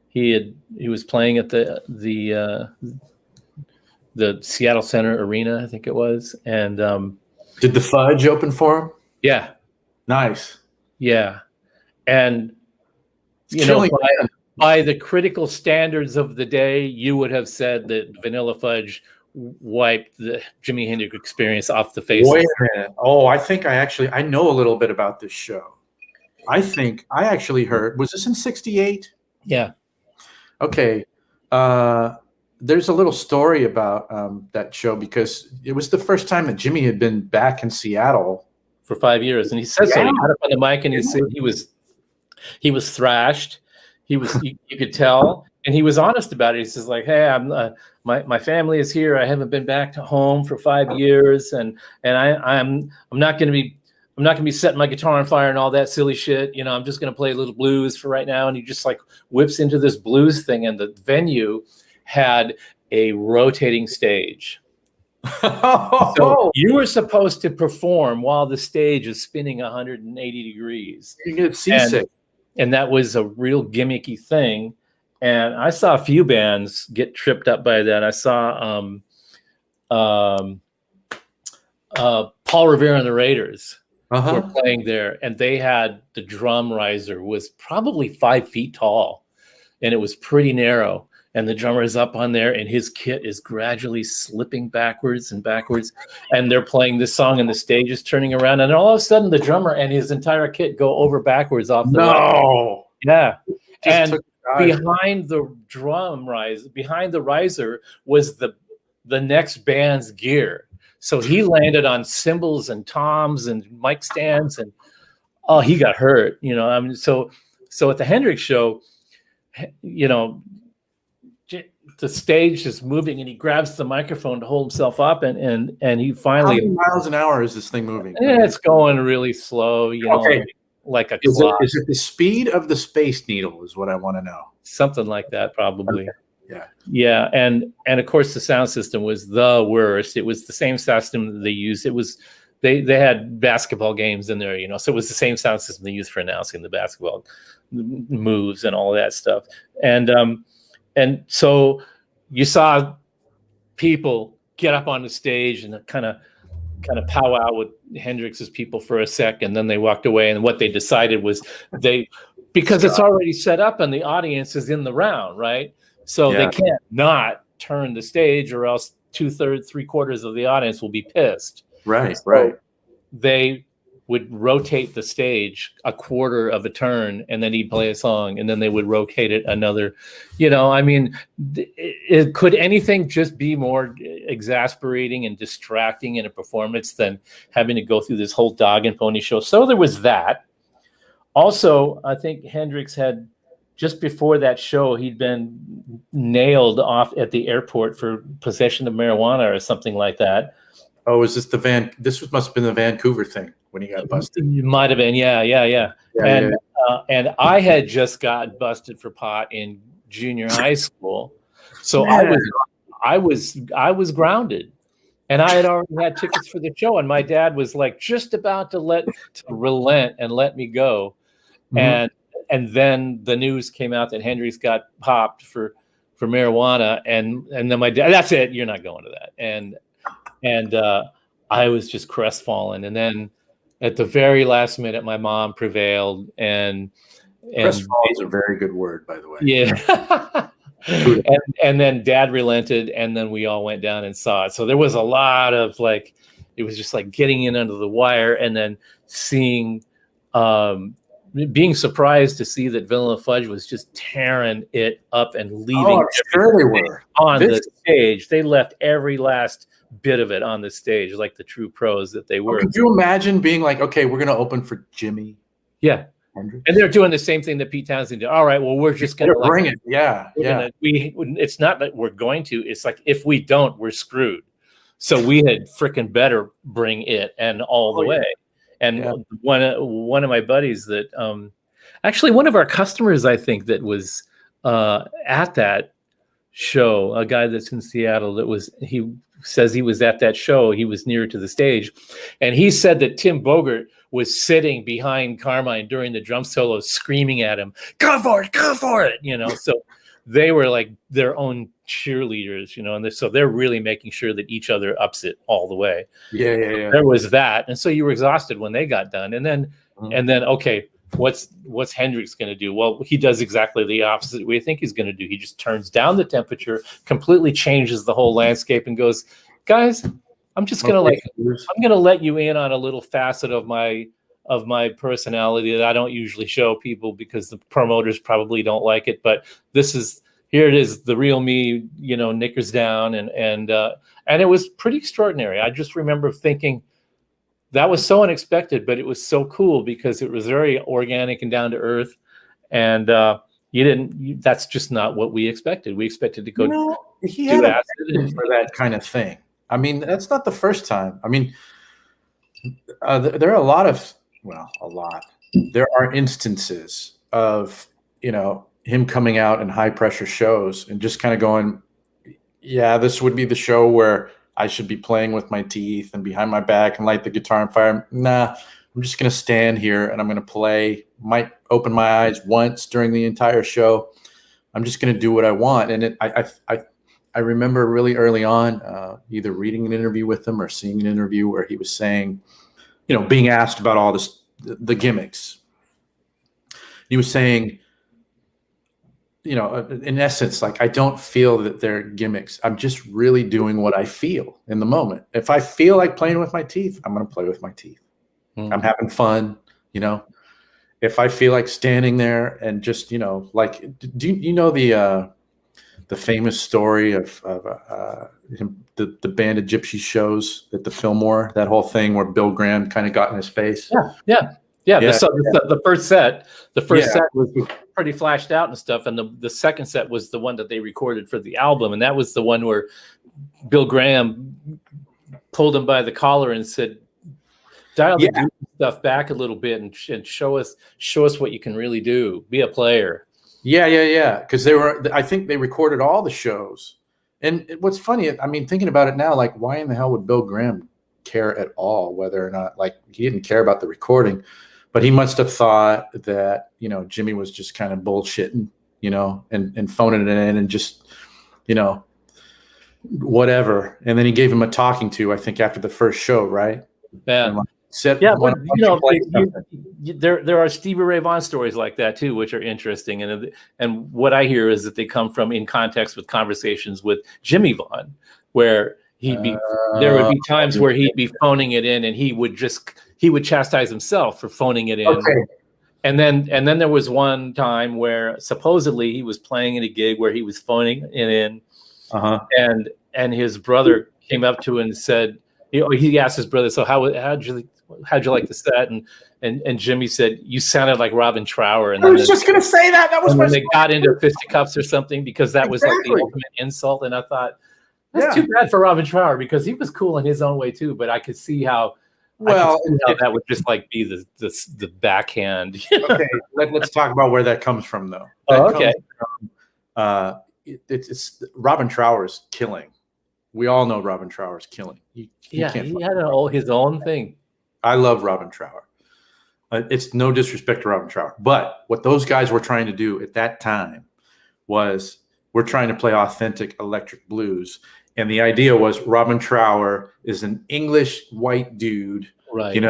he was playing at the Seattle Center Arena, I think it was, and did the Fudge open for him? Yeah. Nice. Yeah. And by the critical standards of the day, you would have said that Vanilla Fudge wiped the Jimi Hendrix Experience off the face. Wait a minute. Oh, I think I know a little bit about this show. I think I actually heard, was this in 68? Yeah. Okay. There's a little story about that show because it was the first time that Jimmy had been back in Seattle for 5 years. And he said so. He got up on the mic and he said he was thrashed. He was, you could tell, and he was honest about it. He says like, hey, I'm my family is here. I haven't been back to home for 5 years, and I'm not going to be setting my guitar on fire and all that silly shit. You know, I'm just going to play a little blues for right now. And he just like whips into this blues thing, and the venue had a rotating stage. So you were supposed to perform while the stage is spinning 180 degrees. You get seasick. And that was a real gimmicky thing. And I saw a few bands get tripped up by that. I saw Paul Revere and the Raiders were playing there, and they had the drum riser was probably 5 feet tall, and it was pretty narrow. And the drummer is up on there, and his kit is gradually slipping backwards and backwards. And they're playing this song, and the stage is turning around. And all of a sudden, the drummer and his entire kit go over backwards off the No. Yeah. And behind the behind the riser was the next band's gear. So he landed on cymbals and toms and mic stands, and he got hurt. You know, I mean, so at the Hendrix show, you know, the stage is moving, and he grabs the microphone to hold himself up, and he finally. How many miles an hour is this thing moving? Yeah, it's going really slow. You know, like a clock. Is it the speed of the Space Needle? Is what I want to know. Something like that, probably. Okay. Yeah. Yeah, and of course the sound system was the worst. It was the same system that they used. It was they had basketball games in there, you know, so it was the same sound system they used for announcing the basketball moves and all of that stuff. And so you saw people get up on the stage and kind of powwow with Hendrix's people for a sec, and then they walked away. And what they decided was because it's already set up and the audience is in the round, right? So they can't not turn the stage, or else 2/3, 3/4 of the audience will be pissed. Right, so right. They would rotate the stage a quarter of a turn, and then he'd play a song, and then they would rotate it another. You know, I mean, could anything just be more exasperating and distracting in a performance than having to go through this whole dog and pony show? So there was that. Also, I think Hendrix had, just before that show, he'd been nailed off at the airport for possession of marijuana or something like that. Oh, is this must have been the Vancouver thing when he got busted? It might have been, yeah. And I had just got busted for pot in junior high school, so I was grounded, and I had already had tickets for the show, and my dad was like just about to relent and let me go, and then the news came out that Hendrix got popped for marijuana, and then my dad, that's it, you're not going to that, and I was just crestfallen. And then at the very last minute, my mom prevailed, and crestfallen is a very good word, by the way. Yeah. and then Dad relented, and then we all went down and saw it. So there was a lot of it was just like getting in under the wire, and then seeing, being surprised to see that Vanilla Fudge was just tearing it up and leaving. Oh, sure they were on the stage. They left every last bit of it on the stage, like the true pros that they were. Could you imagine being like, okay, we're going to open for Jimmy? Yeah. Hendrix? And they're doing the same thing that Pete Townsend did. All right, well, we're just going to bring it. Yeah. It's not that we're going to. It's like, if we don't, we're screwed. So we had freaking better bring it and all the way. And one of my buddies that actually one of our customers, I think, that was at that show, a guy that's in Seattle, he says he was at that show. He was near to the stage, and he said that Tim Bogert was sitting behind Carmine during the drum solo, screaming at him, "Go for it!" You know. So they were like their own cheerleaders, you know, and so they're really making sure that each other ups it all the way. Yeah. There was that, and so you were exhausted when they got done, and then okay, what's Hendrix going to do? Well, he does exactly the opposite we think he's going to do. He just turns down the temperature, completely changes the whole landscape, and goes, guys, I'm just going to I'm going to let you in on a little facet of my personality that I don't usually show people because the promoters probably don't like it. But here it is, the real me, knickers down, and it was pretty extraordinary. I just remember thinking that was so unexpected, but it was so cool because it was very organic and down to earth. And that's just not what we expected. We expected to go he had a passion for that kind of thing. I mean, that's not the first time. I mean, there are a lot. There are instances of, him coming out in high pressure shows and just kind of going, yeah, this would be the show where I should be playing with my teeth and behind my back and light the guitar on fire. Nah, I'm just going to stand here and I'm going to play. Might open my eyes once during the entire show. I'm just going to do what I want. And I remember really early on, either reading an interview with him or seeing an interview where he was saying, being asked about all the gimmicks. He was saying, in essence, like, I don't feel that they're gimmicks. I'm just really doing what I feel in the moment. If I feel like playing with my teeth, I'm going to play with my teeth. I'm having fun, If I feel like standing there and just, like, do you know the famous story of the band of gypsy shows at the Fillmore, that whole thing where Bill Graham kind of got in his face? Yeah. The first set was pretty flashed out and stuff, and the second set was the one that they recorded for the album, and that was the one where Bill Graham pulled him by the collar and said, "Dial the stuff back a little bit and show us what you can really do. Be a player." Yeah. Because I think they recorded all the shows, and what's funny, I mean, thinking about it now, like, why in the hell would Bill Graham care at all whether or not, like, he didn't care about the recording? But he must have thought that, Jimmy was just kind of bullshitting, and phoning it in and just, whatever. And then he gave him a talking to, I think, after the first show, right? Yeah. But there are Stevie Ray Vaughan stories like that too, which are interesting. And what I hear is that they come from in context with conversations with Jimmy Vaughan, where there would be times where he'd be phoning it in, and he would chastise himself for phoning it in. Okay. And then there was one time where supposedly he was playing in a gig where he was phoning it in, and his brother came up to him and said, he asked his brother, "So how'd you like the set?" And Jimmy said, "You sounded like Robin Trower." And I was just going to say that. That was when they got into fisticuffs or something, because that was like the ultimate insult. And I thought, that's too bad for Robin Trower, because he was cool in his own way too. But I could see how that would just like be the backhand. Okay, let's talk about where that comes from, though. It's Robin Trower's killing. We all know Robin Trower's killing. He had his own thing. I love Robin Trower. It's no disrespect to Robin Trower, but what those guys were trying to do at that time was, we're trying to play authentic electric blues. And the idea was, Robin Trower is an English white dude, right?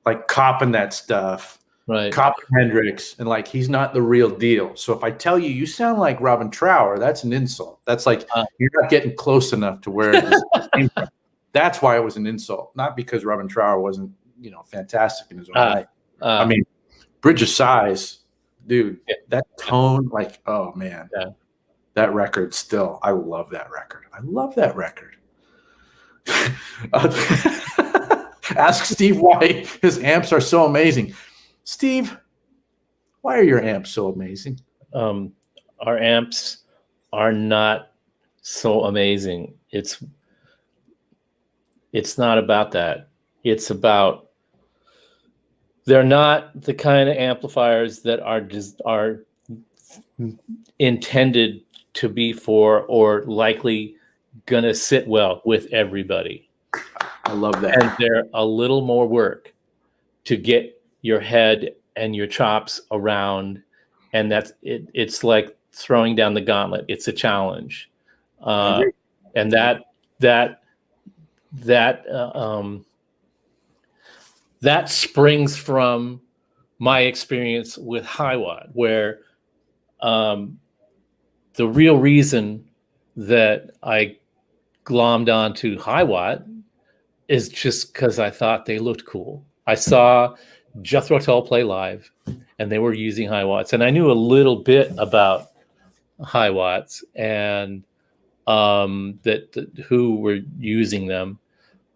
Like, copping that stuff, right? Copping Hendrix, and like, he's not the real deal. So if I tell you, you sound like Robin Trower, that's an insult. That's like, you're not getting close enough to where it came from. That's why it was an insult, not because Robin Trower wasn't, fantastic in his own right. I mean, Bridge of Sighs, dude, that tone, like, oh man. Yeah. That record still, I love that record. Ask Steve why his amps are so amazing. Steve, why are your amps so amazing? Our amps are not so amazing. It's not about that. It's about, they're not the kind of amplifiers that are intended to be for, or likely gonna sit well with everybody. I love that. And they're a little more work to get your head and your chops around, and that's it. It's like throwing down the gauntlet. It's a challenge, and that springs from my experience with Hiwatt, where the real reason that I glommed onto Hiwatt is just because I thought they looked cool. I saw Jethro Tull play live, and they were using Hiwatts, and I knew a little bit about Hiwatts and who were using them.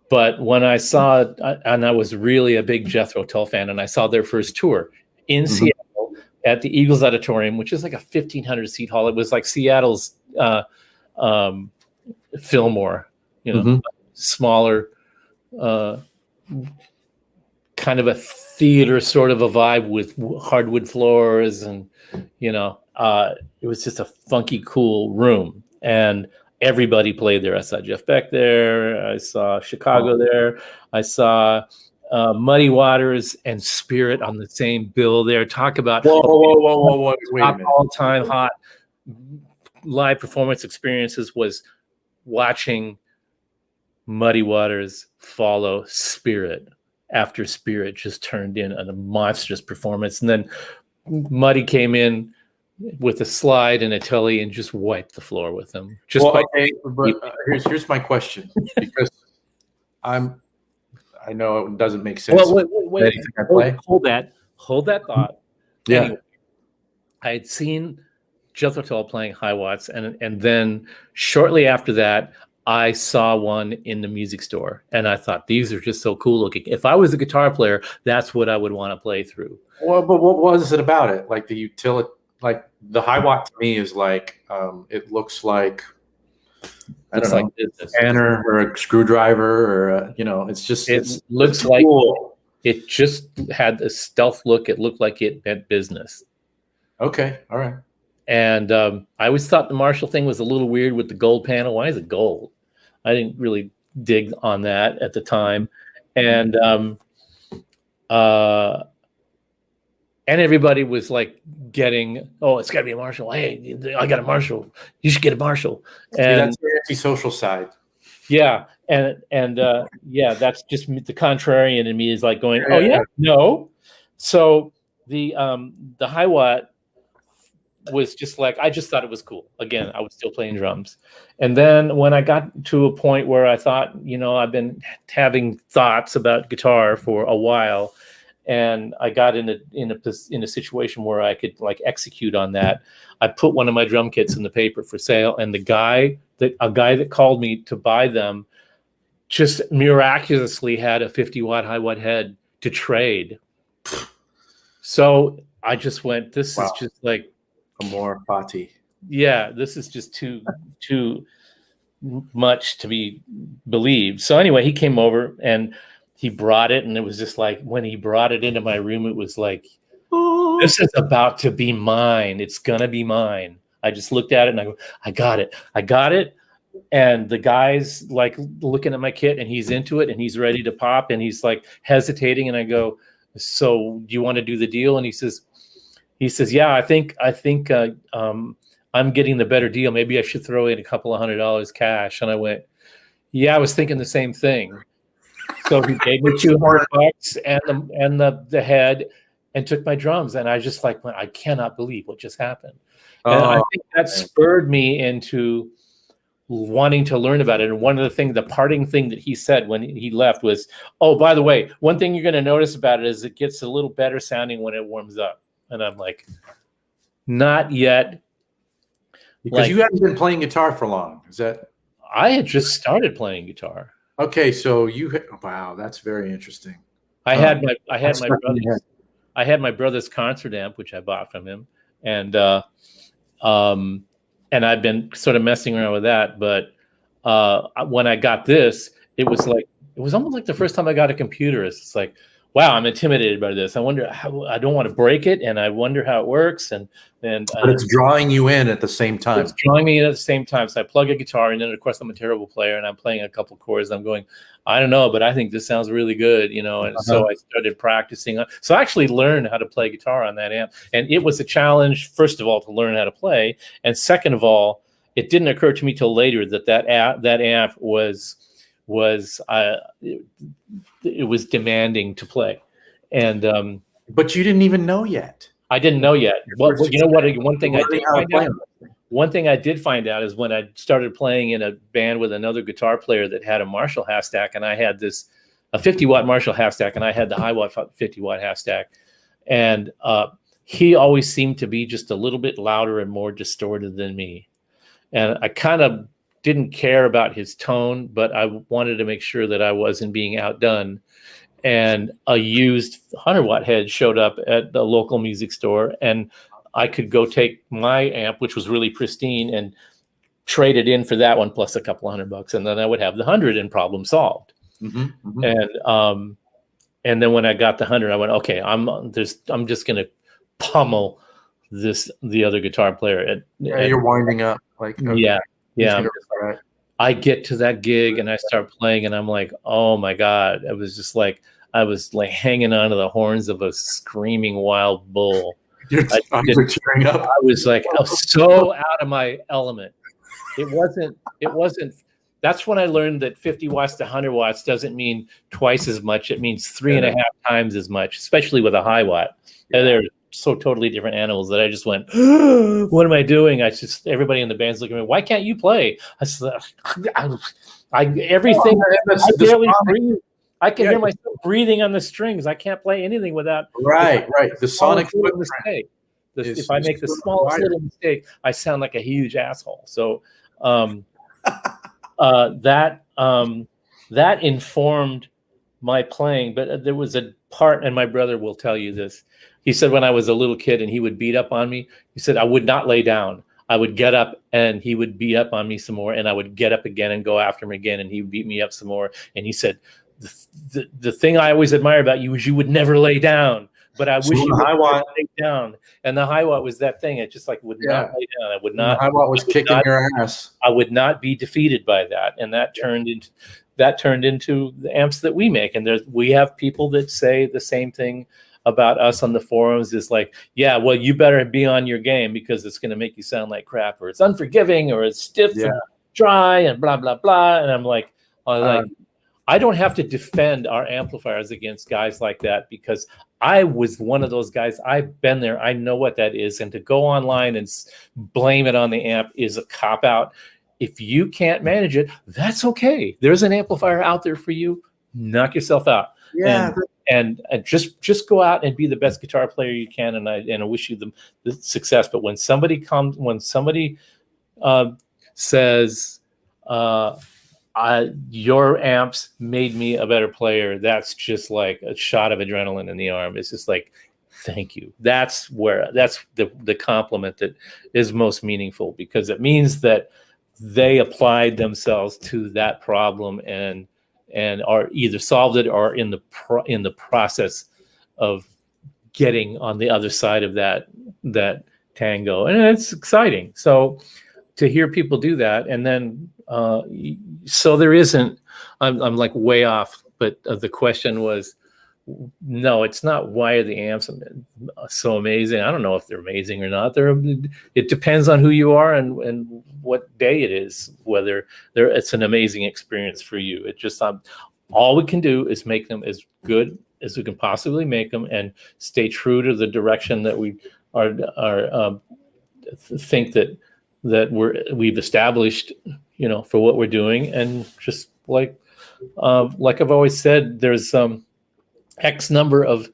But when I saw, and I was really a big Jethro Tull fan, and I saw their first tour in Seattle at the Eagles Auditorium, which is like a 1,500 seat hall. It was like Seattle's Fillmore, smaller, kind of a theater sort of a vibe with hardwood floors, and it was just a funky, cool room, and everybody played there. I saw Jeff Beck there. I saw Chicago there. I saw Muddy Waters and Spirit on the same bill there. Talk about whoa. Wait a minute. All-time hot live performance experiences was watching Muddy Waters follow Spirit after Spirit just turned in a monstrous performance. And then Muddy came in with a slide and a telly and just wiped the floor with them. Here's my question, because I know it doesn't make sense. Well, wait. Hold that thought. Yeah. Anyway, I had seen Jethro Tull playing Hiwatts, and then shortly after that, I saw one in the music store, and I thought, these are just so cool looking. If I was a guitar player, that's what I would want to play through. Well, but what was it about it? Like the utility, like the Hiwatt to me is like, it looks like, I don't know, a spanner or a screwdriver, or it looks like cool. It just had a stealth look. It looked like it meant business. Okay, all right. And I always thought the Marshall thing was a little weird with the gold panel. Why is it gold? I didn't really dig on that at the time. And everybody was like getting, oh, it's got to be a Marshall. Hey, I got a Marshall. You should get a Marshall. And that's the anti-social side. Yeah. And that's just the contrarian in me is like going, oh yeah, no. So the Hiwatt was just like, I just thought it was cool. Again, I was still playing drums. And then when I got to a point where I thought, I've been having thoughts about guitar for a while, and I got in a situation where I could like execute on that, I put one of my drum kits in the paper for sale, and a guy that called me to buy them just miraculously had a 50-watt Hiwatt head to trade. So I just went, this is just like more party. Yeah, this is just too much to be believed. So anyway, he came over and he brought it, and it was just like, when he brought it into my room, it was like, this is about to be mine. It's gonna be mine. I just looked at it and I go, I got it. And the guy's like looking at my kit, and he's into it, and he's ready to pop, and he's like hesitating, and I go, so do you want to do the deal? And he says, yeah, I think I'm getting the better deal. Maybe I should throw in a couple of $100 cash. And I went, yeah, I was thinking the same thing. So he gave me $200 and the head, and took my drums. And I just like went, I cannot believe what just happened. And I think that spurred me into wanting to learn about it. And one of the things, the parting thing that he said when he left was, oh, by the way, one thing you're going to notice about it is it gets a little better sounding when it warms up. And I'm like, not yet. Because you haven't been playing guitar for long. Is that? I had just started playing guitar. Okay, so wow, that's very interesting. I had my brother's concert amp, which I bought from him, and I've been sort of messing around with that. But when I got this, it was almost like the first time I got a computer. It's like, wow, I'm intimidated by this. I wonder how, I don't want to break it, and I wonder how it works. But it's drawing you in at the same time. It's drawing me in at the same time. So I plug a guitar, and then of course I'm a terrible player, and I'm playing a couple chords. And I'm going, I don't know, but I think this sounds really good, And so I started practicing. So I actually learned how to play guitar on that amp, and it was a challenge. First of all, to learn how to play, and second of all, it didn't occur to me till later that amp was it was demanding to play. And But you didn't even know yet. I didn't know yet. One thing I did find out. One thing I did find out is when I started playing in a band with another guitar player that had a Marshall half stack, and I had a 50-watt Marshall half stack, and I had the Hiwatt 50-watt half stack, and he always seemed to be just a little bit louder and more distorted than me, and I kind of didn't care about his tone, but I wanted to make sure that I wasn't being outdone. And a used 100-watt head showed up at the local music store, and I could go take my amp, which was really pristine, and trade it in for that one plus a couple $100, and then I would have the 100 and problem solved. Mm-hmm, mm-hmm. And then when I got the 100, I went, okay, I'm just gonna pummel the other guitar player. You're winding up, like okay. Yeah. I get to that gig and I start playing, and I'm like, oh my God. I was hanging onto the horns of a screaming wild bull. I was like, I was so out of my element. It wasn't. That's when I learned that 50 watts to 100 watts doesn't mean twice as much. It means 3.5 times as much, especially with a Hiwatt. And they're so totally different animals that I just went, what am I doing? Everybody in the band's looking at me, why can't you play? I said, everything. I barely breathe. I can hear myself breathing on the strings. I can't play anything without. Right. The sonic mistake. If I make the smallest little mistake, I sound like a huge asshole. So that informed my playing. But there was a part, and my brother will tell you this. He said when I was a little kid and he would beat up on me, he said I would not lay down. I would get up and he would beat up on me some more, and I would get up again and go after him again, and he would beat me up some more. And he said, the thing I always admire about you is you would never lay down, but I wish you would never lay down. And the Hiwatt was that thing. It just like would not lay down. I would not. The Hiwatt was kicking your ass. I would not be defeated by that, and that turned into the amps that we make. And we have people that say the same thing about us on the forums, is like, yeah, well, you better be on your game because it's going to make you sound like crap, or it's unforgiving, or it's stiff and dry and blah, blah, blah. And I'm like, I don't have to defend our amplifiers against guys like that, because I was one of those guys. I've been there. I know what that is. And to go online and blame it on the amp is a cop-out. If you can't manage it, that's okay. There's an amplifier out there for you. Knock yourself out. Yeah. And just go out and be the best guitar player you can. And I wish you the success. But when somebody says, your amps made me a better player, that's just like a shot of adrenaline in the arm. It's just like, thank you. That's the compliment that is most meaningful, because it means that they applied themselves to that problem and are either solved it or in the process of getting on the other side of that tango. And it's exciting. So to hear people do that, and then so there isn't, I'm like way off, but the question was, no, it's not why are the amps so amazing. I don't know if they're amazing or not. It depends on who you are and what day it is, whether it's an amazing experience for you. It just all we can do is make them as good as we can possibly make them, and stay true to the direction that we are think that we've established, for what we're doing. And just like I've always said, there's X number of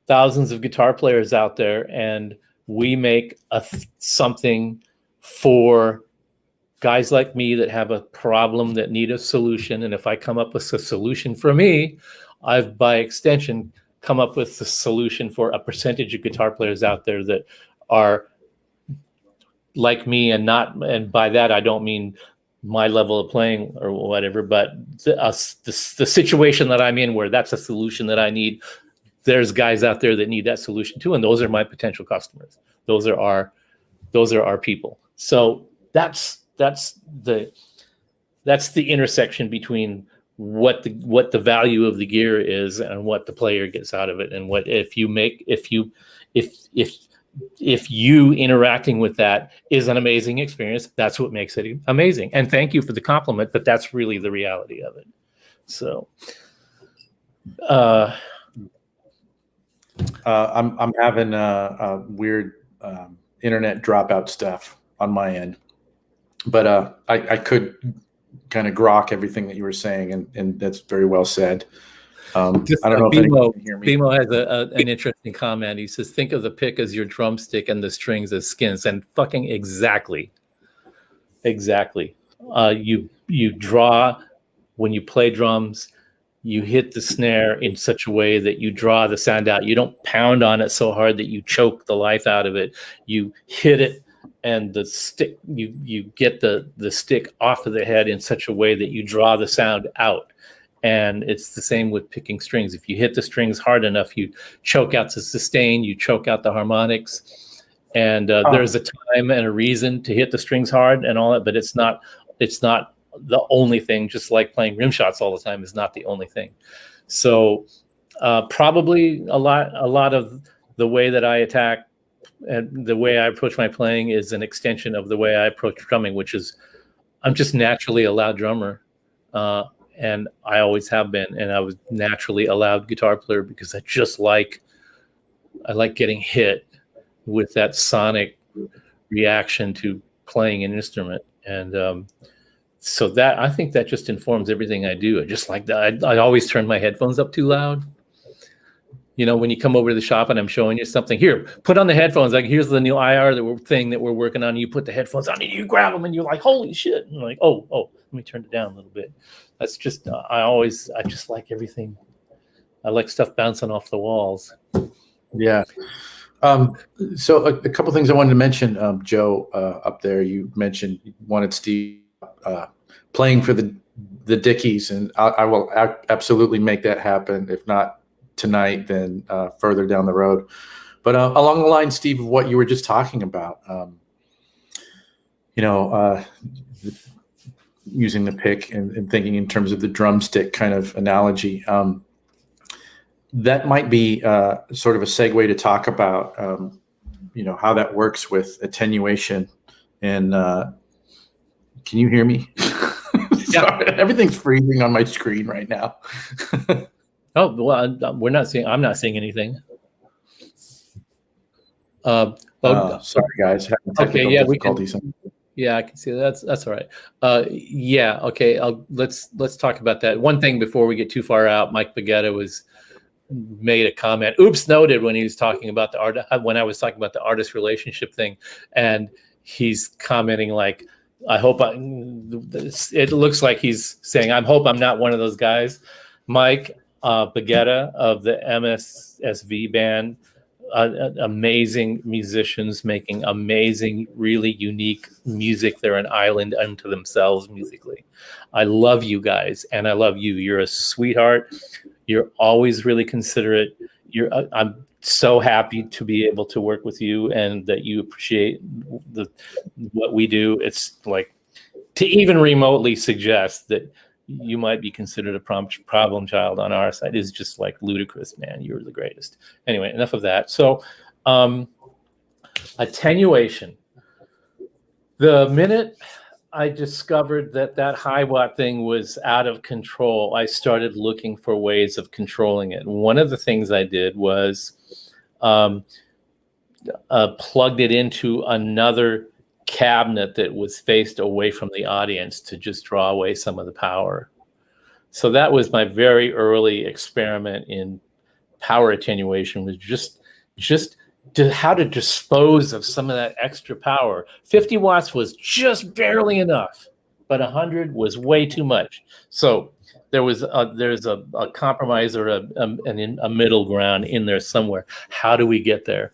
thousands of guitar players out there, and we make something for guys like me that have a problem that need a solution. And if I come up with a solution for me, I've by extension come up with the solution for a percentage of guitar players out there that are like me, and by that I don't mean my level of playing or whatever, but the situation that I'm in, where that's a solution that I need, there's guys out there that need that solution too, and those are my potential customers. Those are our people. So that's the intersection between what the value of the gear is and what the player gets out of it, and what if you interacting with that is an amazing experience, that's what makes it amazing. And thank you for the compliment, but that's really the reality of it. So I'm having weird internet dropout stuff on my end, but I could kind of grok everything that you were saying, and that's very well said. I don't know if anyone can hear me. Bimo has an interesting comment. He says, "Think of the pick as your drumstick and the strings as skins," and fucking exactly. You draw when you play drums. You hit the snare in such a way that you draw the sound out. You don't pound on it so hard that you choke the life out of it. You hit it, and the stick, you get the stick off of the head in such a way that you draw the sound out. And it's the same with picking strings. If you hit the strings hard enough, you choke out the sustain, you choke out the harmonics. And there's a time and a reason to hit the strings hard and all that, but it's not the only thing. Just like playing rim shots all the time is not the only thing. So probably a lot of the way that I attack and the way I approach my playing is an extension of the way I approach drumming, which is I'm just naturally a loud drummer. And I always have been, and I was naturally a loud guitar player because I like getting hit with that sonic reaction to playing an instrument. And so that, I think that just informs everything I do. I just like that. I always turn my headphones up too loud. You know, when you come over to the shop and I'm showing you something, here, put on the headphones. Like, here's the new IR thing that we're working on. You put the headphones on and you grab them and you're like, holy shit. And I'm like, oh, let me turn it down a little bit. That's just, I just like everything. I like stuff bouncing off the walls. Yeah. So a couple things I wanted to mention, Joe, up there, you mentioned you wanted Steve playing for the Dickies, and I will absolutely make that happen. If not tonight, then further down the road. But along the line, Steve, of what you were just talking about, using the pick and thinking in terms of the drumstick kind of analogy, that might be sort of a segue to talk about, how that works with attenuation. And can you hear me? Sorry, everything's freezing on my screen right now. Oh, well, I'm not seeing anything. Sorry, guys. Okay, yeah, yeah, I can see that. That's all right. Yeah, okay. Let's talk about that. One thing before we get too far out, Mike Baggetta made a comment. Oops, noted when he was talking about when I was talking about the artist relationship thing, and he's commenting like, it looks like he's saying, I hope I'm not one of those guys. Mike Baggetta of the MSSV band, amazing musicians making amazing, really unique music. They're an island unto themselves musically. I love you guys, and I love you. You're a sweetheart. You're always really considerate. I'm so happy to be able to work with you and that you appreciate what we do. It's like to even remotely suggest that you might be considered a problem child on our side is just like ludicrous, man. You're the greatest. Anyway, enough of that. So attenuation. The minute I discovered that Hiwatt thing was out of control, I started looking for ways of controlling it. One of the things I did was plugged it into another cabinet that was faced away from the audience to just draw away some of the power. So that was my very early experiment in power attenuation, was just how to dispose of some of that extra power. 50 watts was just barely enough, but 100 was way too much. So there's a compromise or a middle ground in there somewhere. How do we get there?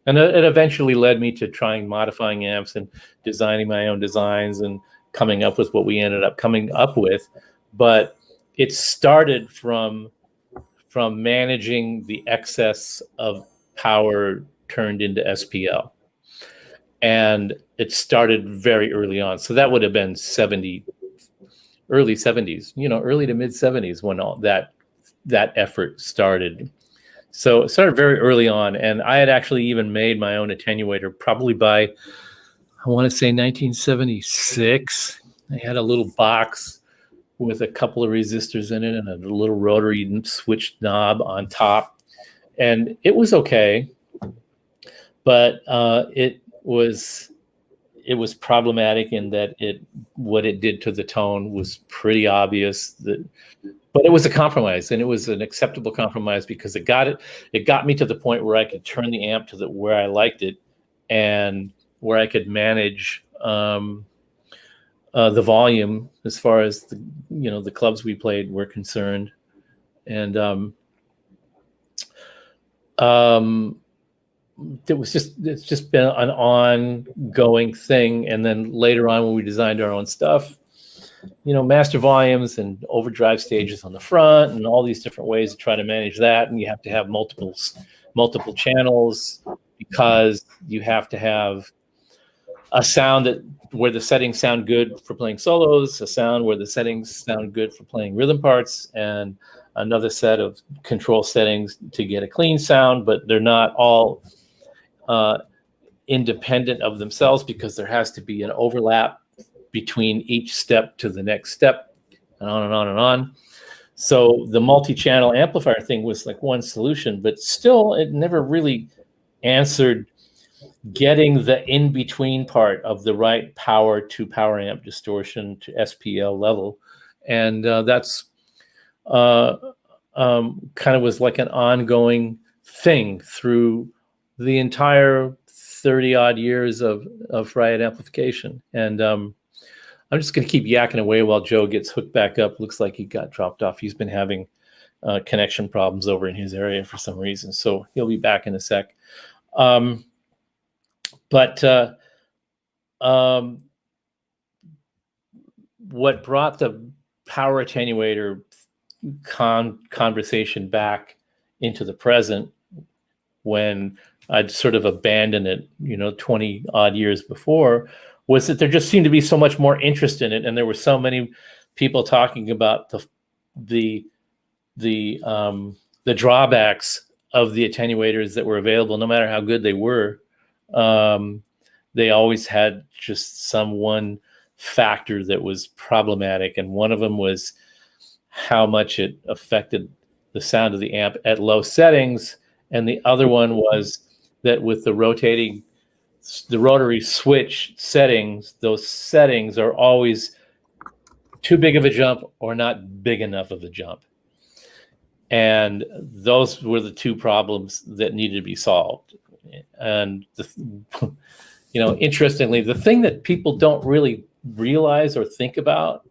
And it eventually led me to trying modifying amps and designing my own designs and coming up with what we ended up coming up with. But it started from managing the excess of power turned into SPL. And it started very early on. So that would have been early 70s, early to mid 70s when all that effort started. So it started very early on, and I had actually even made my own attenuator probably by, I want to say 1976. I had a little box with a couple of resistors in it and a little rotary switch knob on top. and it was okay, but it was problematic in that what it did to the tone was pretty obvious. But it was a compromise, and it was an acceptable compromise because it got me to the point where I could turn the amp to where I liked it, and where I could manage the volume as far as the clubs we played were concerned. And it's just been an ongoing thing. And then later on, when we designed our own stuff, master volumes and overdrive stages on the front and all these different ways to try to manage that. And you have to have multiple channels, because you have to have a sound where the settings sound good for playing solos, a sound where the settings sound good for playing rhythm parts, and another set of control settings to get a clean sound, but they're not all independent of themselves, because there has to be an overlap between each step to the next step, and on and on and on. So the multi-channel amplifier thing was like one solution, but still it never really answered getting the in-between part of the right power to power amp distortion to SPL level. And that's kind of was like an ongoing thing through the entire 30 odd years of Riot amplification. And I'm just going to keep yakking away while Joe gets hooked back up. Looks like he got dropped off. He's been having connection problems over in his area for some reason. So he'll be back in a sec. But what brought the power attenuator conversation back into the present, when I'd sort of abandoned it, 20 odd years before, was that there just seemed to be so much more interest in it, and there were so many people talking about the drawbacks of the attenuators that were available, no matter how good they were. They always had just some one factor that was problematic, and one of them was how much it affected the sound of the amp at low settings, and the other one was that with the rotary switch settings, those settings are always too big of a jump or not big enough of a jump. And those were the two problems that needed to be solved. And, interestingly, the thing that people don't really realize or think about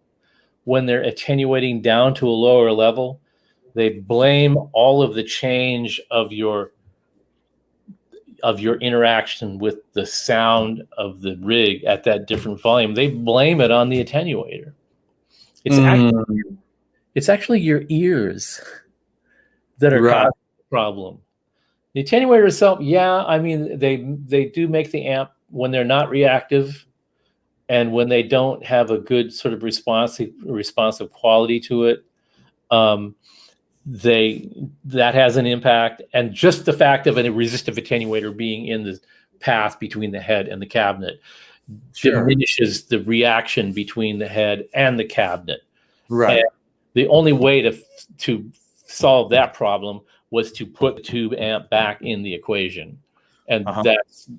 when they're attenuating down to a lower level, they blame all of the change of your interaction with the sound of the rig at that different volume. They blame it on the attenuator. It's actually your ears that are causing the problem. The attenuator itself, they do make the amp, when they're not reactive and when they don't have a good sort of responsive quality to it, that has an impact. And just the fact of a resistive attenuator being in the path between the head and the cabinet diminishes the reaction between the head and the cabinet. Right. And the only way to solve that problem was to put the tube amp back in the equation. And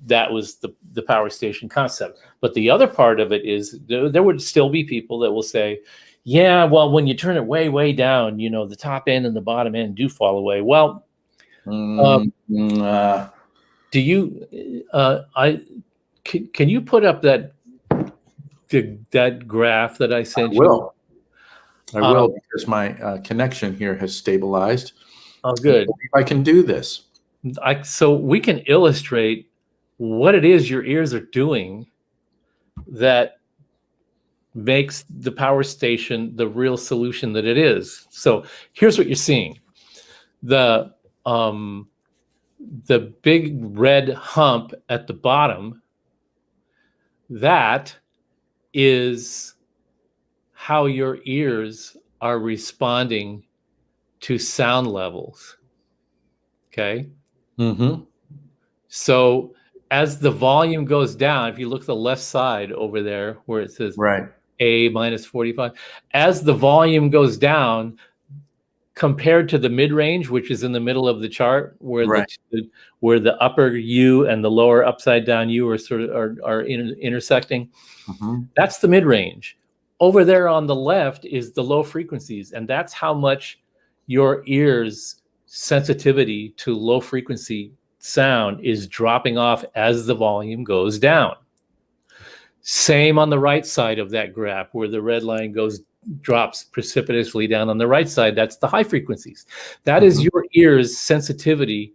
that was the power station concept. But the other part of it is there would still be people that will say, yeah, well, when you turn it way, way down, the top end and the bottom end do fall away. Well, do you, can you put up that graph that I sent you? I will, because my connection here has stabilized. Oh, good. I can do this. So we can illustrate what it is your ears are doing that makes the power station the real solution that it is. So here's what you're seeing. The big red hump at the bottom, that is how your ears are responding to sound levels. Okay? Mm-hmm. So as the volume goes down, if you look at the left side over there where it says A minus 45, as the volume goes down, compared to the mid-range, which is in the middle of the chart, where Right. where the upper U and the lower upside down U are sort of are intersecting. Mm-hmm. That's the mid-range. Over there on the left is the low frequencies, and that's how much your ear's sensitivity to low frequency sound is dropping off as the volume goes down. Same on the right side of that graph, where the red line drops precipitously down on the right side. That's the high frequencies. That is your ear's sensitivity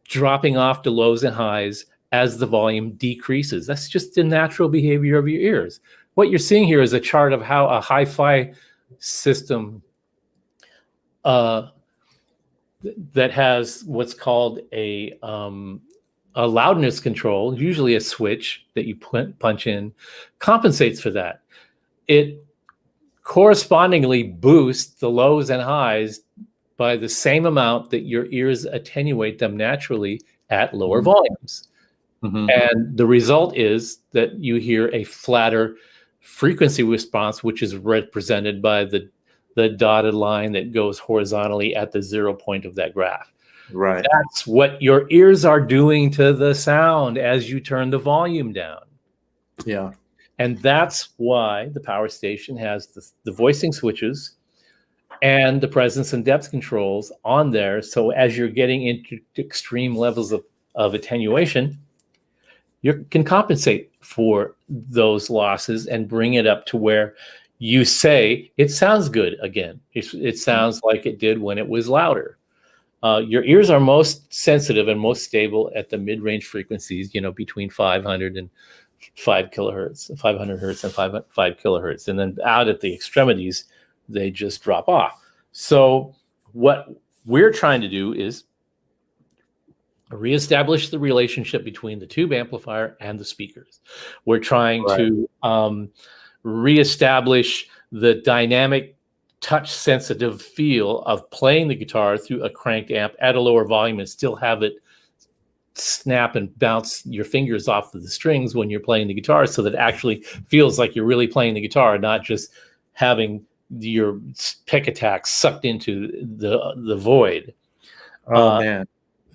dropping off to lows and highs as the volume decreases. That's just the natural behavior of your ears. What you're seeing here is a chart of how a hi-fi system that has what's called a loudness control, usually a switch that you punch in, compensates for that. It correspondingly boosts the lows and highs by the same amount that your ears attenuate them naturally at lower volumes. And the result is that you hear a flatter frequency response, which is represented by the dotted line that goes horizontally at the 0 point of that graph. Right. That's what your ears are doing to the sound as you turn the volume down. Yeah. And that's why the power station has the voicing switches and the presence and depth controls on there. So as you're getting into extreme levels of attenuation, you can compensate for those losses and bring it up to where you say it sounds good again. It sounds like it did when it was louder. Your ears are most sensitive and most stable at the mid-range frequencies, between 500 and 5 kilohertz, 500 hertz and 5 kilohertz. And then out at the extremities, they just drop off. So what we're trying to do is reestablish the relationship between the tube amplifier and the speakers. We're trying to reestablish the dynamic, touch-sensitive feel of playing the guitar through a cranked amp at a lower volume and still have it snap and bounce your fingers off of the strings when you're playing the guitar, so that it actually feels like you're really playing the guitar, not just having your pick attack sucked into the void. Oh man,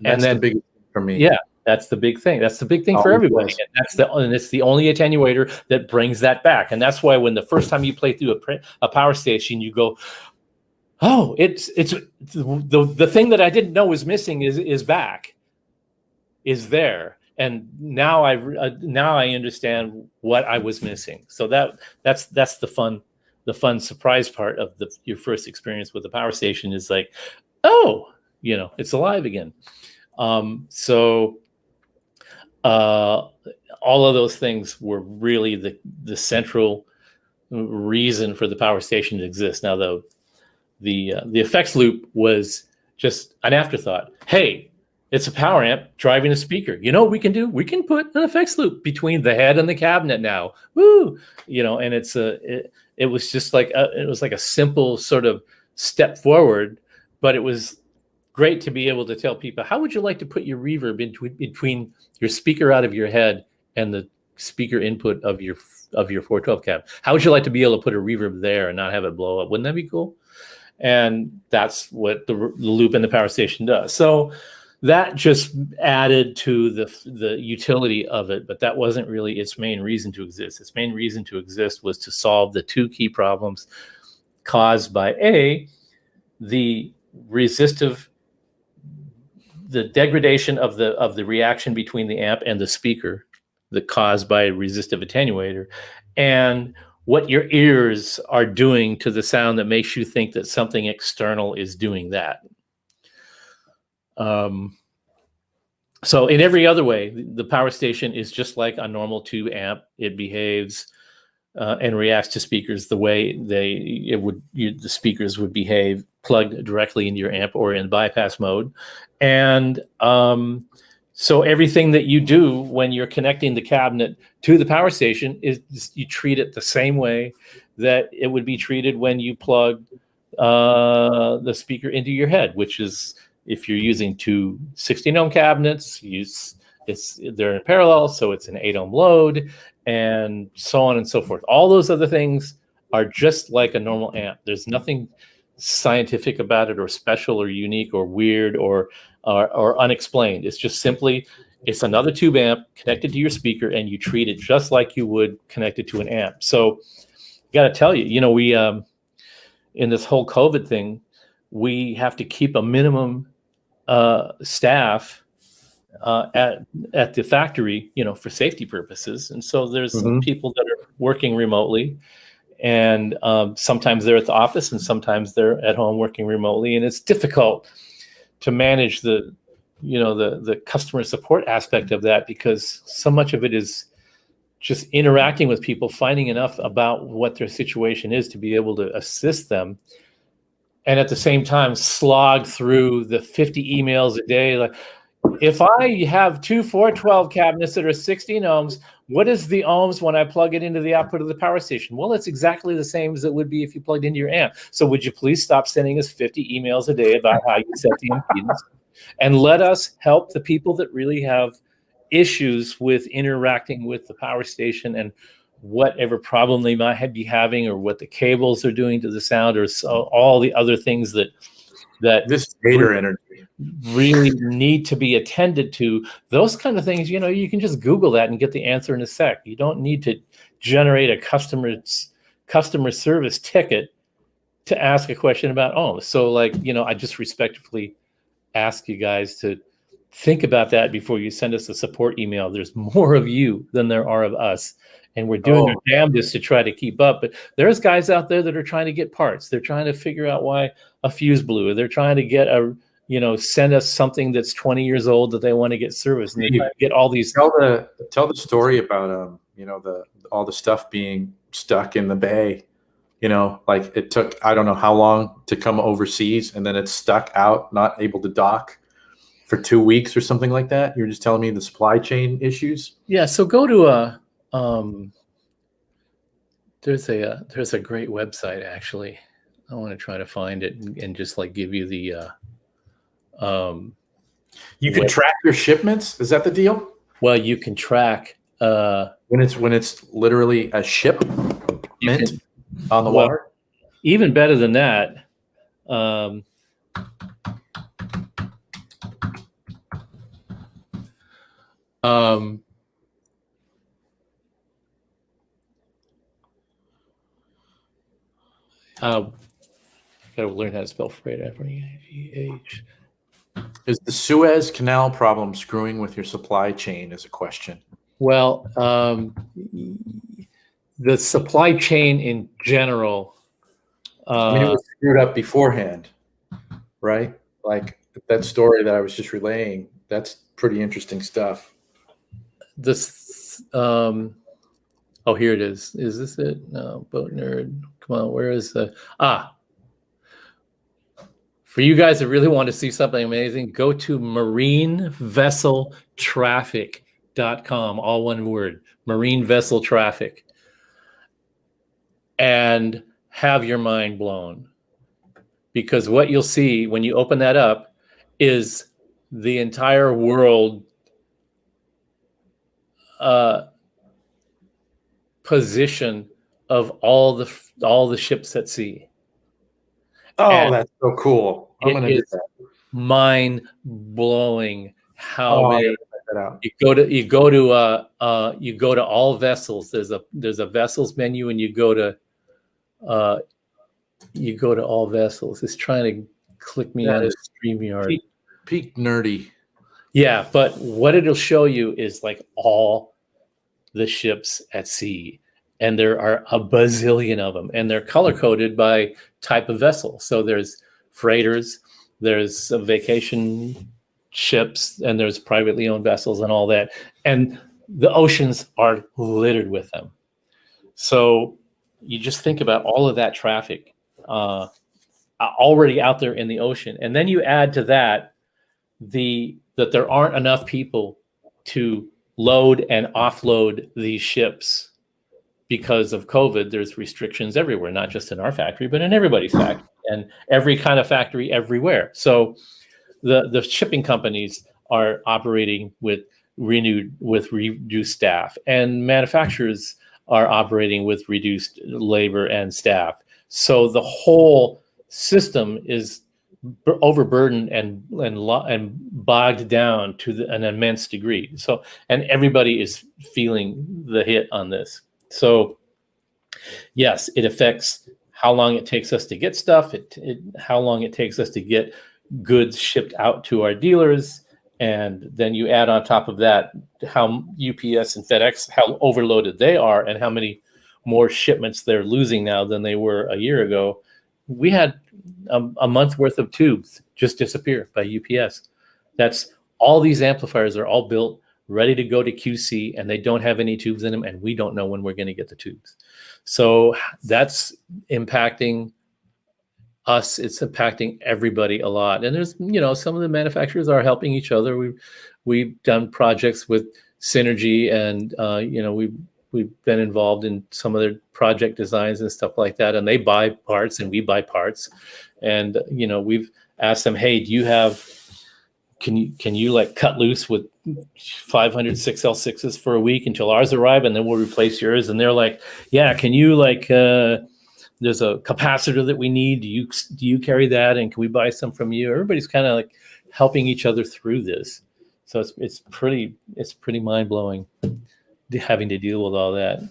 that's then the big for me. Yeah, that's the big thing. That's the big thing for everybody. And it's the only attenuator that brings that back. And that's why when the first time you play through a power station, you go, oh, it's the thing that I didn't know was missing is back, is there. And now I understand what I was missing. So that's the fun surprise part of your first experience with the power station is like, oh, it's alive again. So all of those things were really the central reason for the power station to exist. Now, the effects loop was just an afterthought. Hey, it's a power amp driving a speaker. What we can do? We can put an effects loop between the head and the cabinet now. Woo! And it was just like a simple sort of step forward, but it was great to be able to tell people, how would you like to put your reverb between your speaker out of your head and the speaker input of your 412 cab? How would you like to be able to put a reverb there and not have it blow up? Wouldn't that be cool? And that's what the loop in the power station does. So that just added to the utility of it, but that wasn't really its main reason to exist. Its main reason to exist was to solve the two key problems caused by the degradation of the reaction between the amp and the speaker that caused by a resistive attenuator, and what your ears are doing to the sound that makes you think that something external is doing that. So in every other way, the power station is just like a normal tube amp. It behaves and reacts to speakers the way the speakers would behave plugged directly into your amp or in bypass mode. And so everything that you do when you're connecting the cabinet to the power station is you treat it the same way that it would be treated when you plug the speaker into your head, which is, if you're using two 16-ohm cabinets, they're in parallel, so it's an 8-ohm load, and so on and so forth. All those other things are just like a normal amp. There's nothing scientific about it or special or unique or weird or unexplained. It's just simply, it's another tube amp connected to your speaker, and you treat it just like you would connect it to an amp. So got to tell you, we in this whole COVID thing, we have to keep a minimum staff at the factory, for safety purposes. And so there's some people that are working remotely, and sometimes they're at the office and sometimes they're at home working remotely. And it's difficult to manage the customer support aspect of that, because so much of it is just interacting with people, finding enough about what their situation is to be able to assist them. And at the same time, slog through the 50 emails a day. Like, if I have two 412 cabinets that are 16 ohms, what is the ohms when I plug it into the output of the power station? Well, it's exactly the same as it would be if you plugged into your amp. So would you please stop sending us 50 emails a day about how you set the impedance, and let us help the people that really have issues with interacting with the power station and whatever problem they might be having, or what the cables are doing to the sound, or all the other things that this data energy really need to be attended to. Those kind of things, you can just Google that and get the answer in a sec. You don't need to generate a customer service ticket to ask a question about ohms. So I just respectfully ask you guys to think about that before you send us a support email. There's more of you than there are of us, and we're doing our damnedest to try to keep up. But there's guys out there that are trying to get parts. They're trying to figure out why a fuse blew. They're trying to get send us something that's 20 years old that they want to get serviced. And they get all these. Tell the story about all the stuff being stuck in the bay. It took, I don't know how long to come overseas, and then it's stuck out, not able to dock for 2 weeks or something like that. You're just telling me the supply chain issues. Yeah. So go to there's a great website, actually. I want to try to find it and just give you the you can track your shipments. Is that the deal? Well, you can track when it's literally a shipment on the water. Even better than that. Gotta learn how to spell freight. F-R-E-I-G-H. Is the Suez Canal problem screwing with your supply chain? Is a question. Well, the supply chain in general. It was screwed up beforehand, right? Like that story that I was just relaying. That's pretty interesting stuff. This. Oh, here it is. Is this it? No, Boat Nerd. Come on, where is the For you guys that really want to see something amazing, go to marinevesseltraffic.com, all one word, marine vessel traffic, and have your mind blown. Because what you'll see when you open that up is the entire world position of all the ships at sea. Oh, and that's so cool. I'm gonna do that. Mind blowing how many. Out. You go to all vessels. There's a vessels menu, and you go to all vessels. It's trying to click me on the StreamYard. Peak nerdy. Yeah, but what it'll show you is all the ships at sea, and there are a bazillion of them, and they're color coded by type of vessel. So there's freighters, there's vacation ships, and there's privately owned vessels and all that. And the oceans are littered with them. So you just think about all of that traffic already out there in the ocean. And then you add to that that there aren't enough people to load and offload these ships because of COVID. There's restrictions everywhere, not just in our factory, but in everybody's factory and every kind of factory everywhere. So the shipping companies are operating with reduced staff, and manufacturers are operating with reduced labor and staff. So the whole system is overburdened and bogged down to an immense degree. So, and everybody is feeling the hit on this. So, yes, it affects how long it takes us to get stuff, how long it takes us to get goods shipped out to our dealers. And then you add on top of that how UPS and FedEx, how overloaded they are, and how many more shipments they're losing now than they were a year ago. We had a month worth of tubes just disappear by UPS. That's all. These amplifiers are all built, ready to go to QC, and they don't have any tubes in them, and we don't know when we're going to get the tubes. So that's impacting us. It's impacting everybody a lot. And there's, some of the manufacturers are helping each other. We've done projects with Synergy, and we've been involved in some of their project designs and stuff like that. And they buy parts and we buy parts. And we've asked them, hey, can you like cut loose with 500 6L6s for a week until ours arrive, and then we'll replace yours? And they're like, yeah, can you there's a capacitor that we need. Do you carry that? And can we buy some from you? Everybody's kind of like helping each other through this. So it's pretty mind blowing having to deal with all that.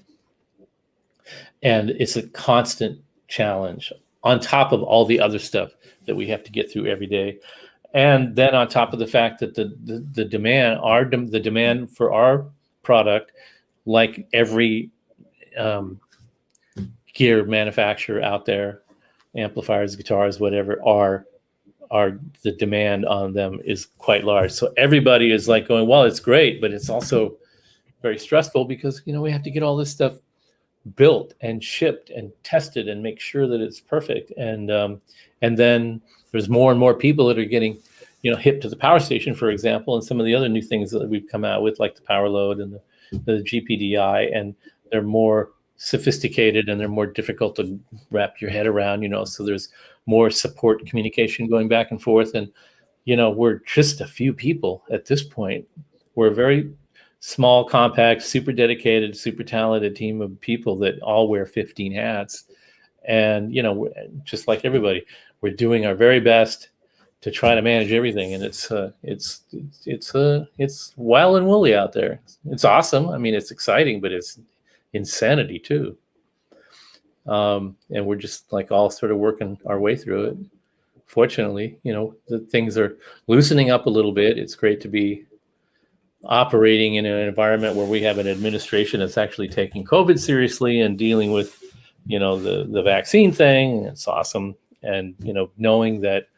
And it's a constant challenge on top of all the other stuff that we have to get through every day. And then on top of the fact that the demand for our product, like every gear manufacturer out there, amplifiers, guitars, whatever, are the demand on them is quite large. So everybody is like going, well, it's great, but it's also very stressful because we have to get all this stuff built and shipped and tested and make sure that it's perfect. And then there's more and more people that are getting hip to the power station, for example, and some of the other new things that we've come out with, like the power load and the GPDI, and they're more sophisticated and they're more difficult to wrap your head around, so there's more support communication going back and forth. And we're just a few people at this point. We're a very small, compact, super dedicated, super talented team of people that all wear 15 hats. And just like everybody, we're doing our very best to try to manage everything. And it's wild and woolly out there. It's awesome. I mean, it's exciting, but it's insanity too. And we're just like all sort of working our way through it. Fortunately, the things are loosening up a little bit. It's great to be operating in an environment where we have an administration that's actually taking COVID seriously and dealing with, the vaccine thing. It's awesome. And, knowing that,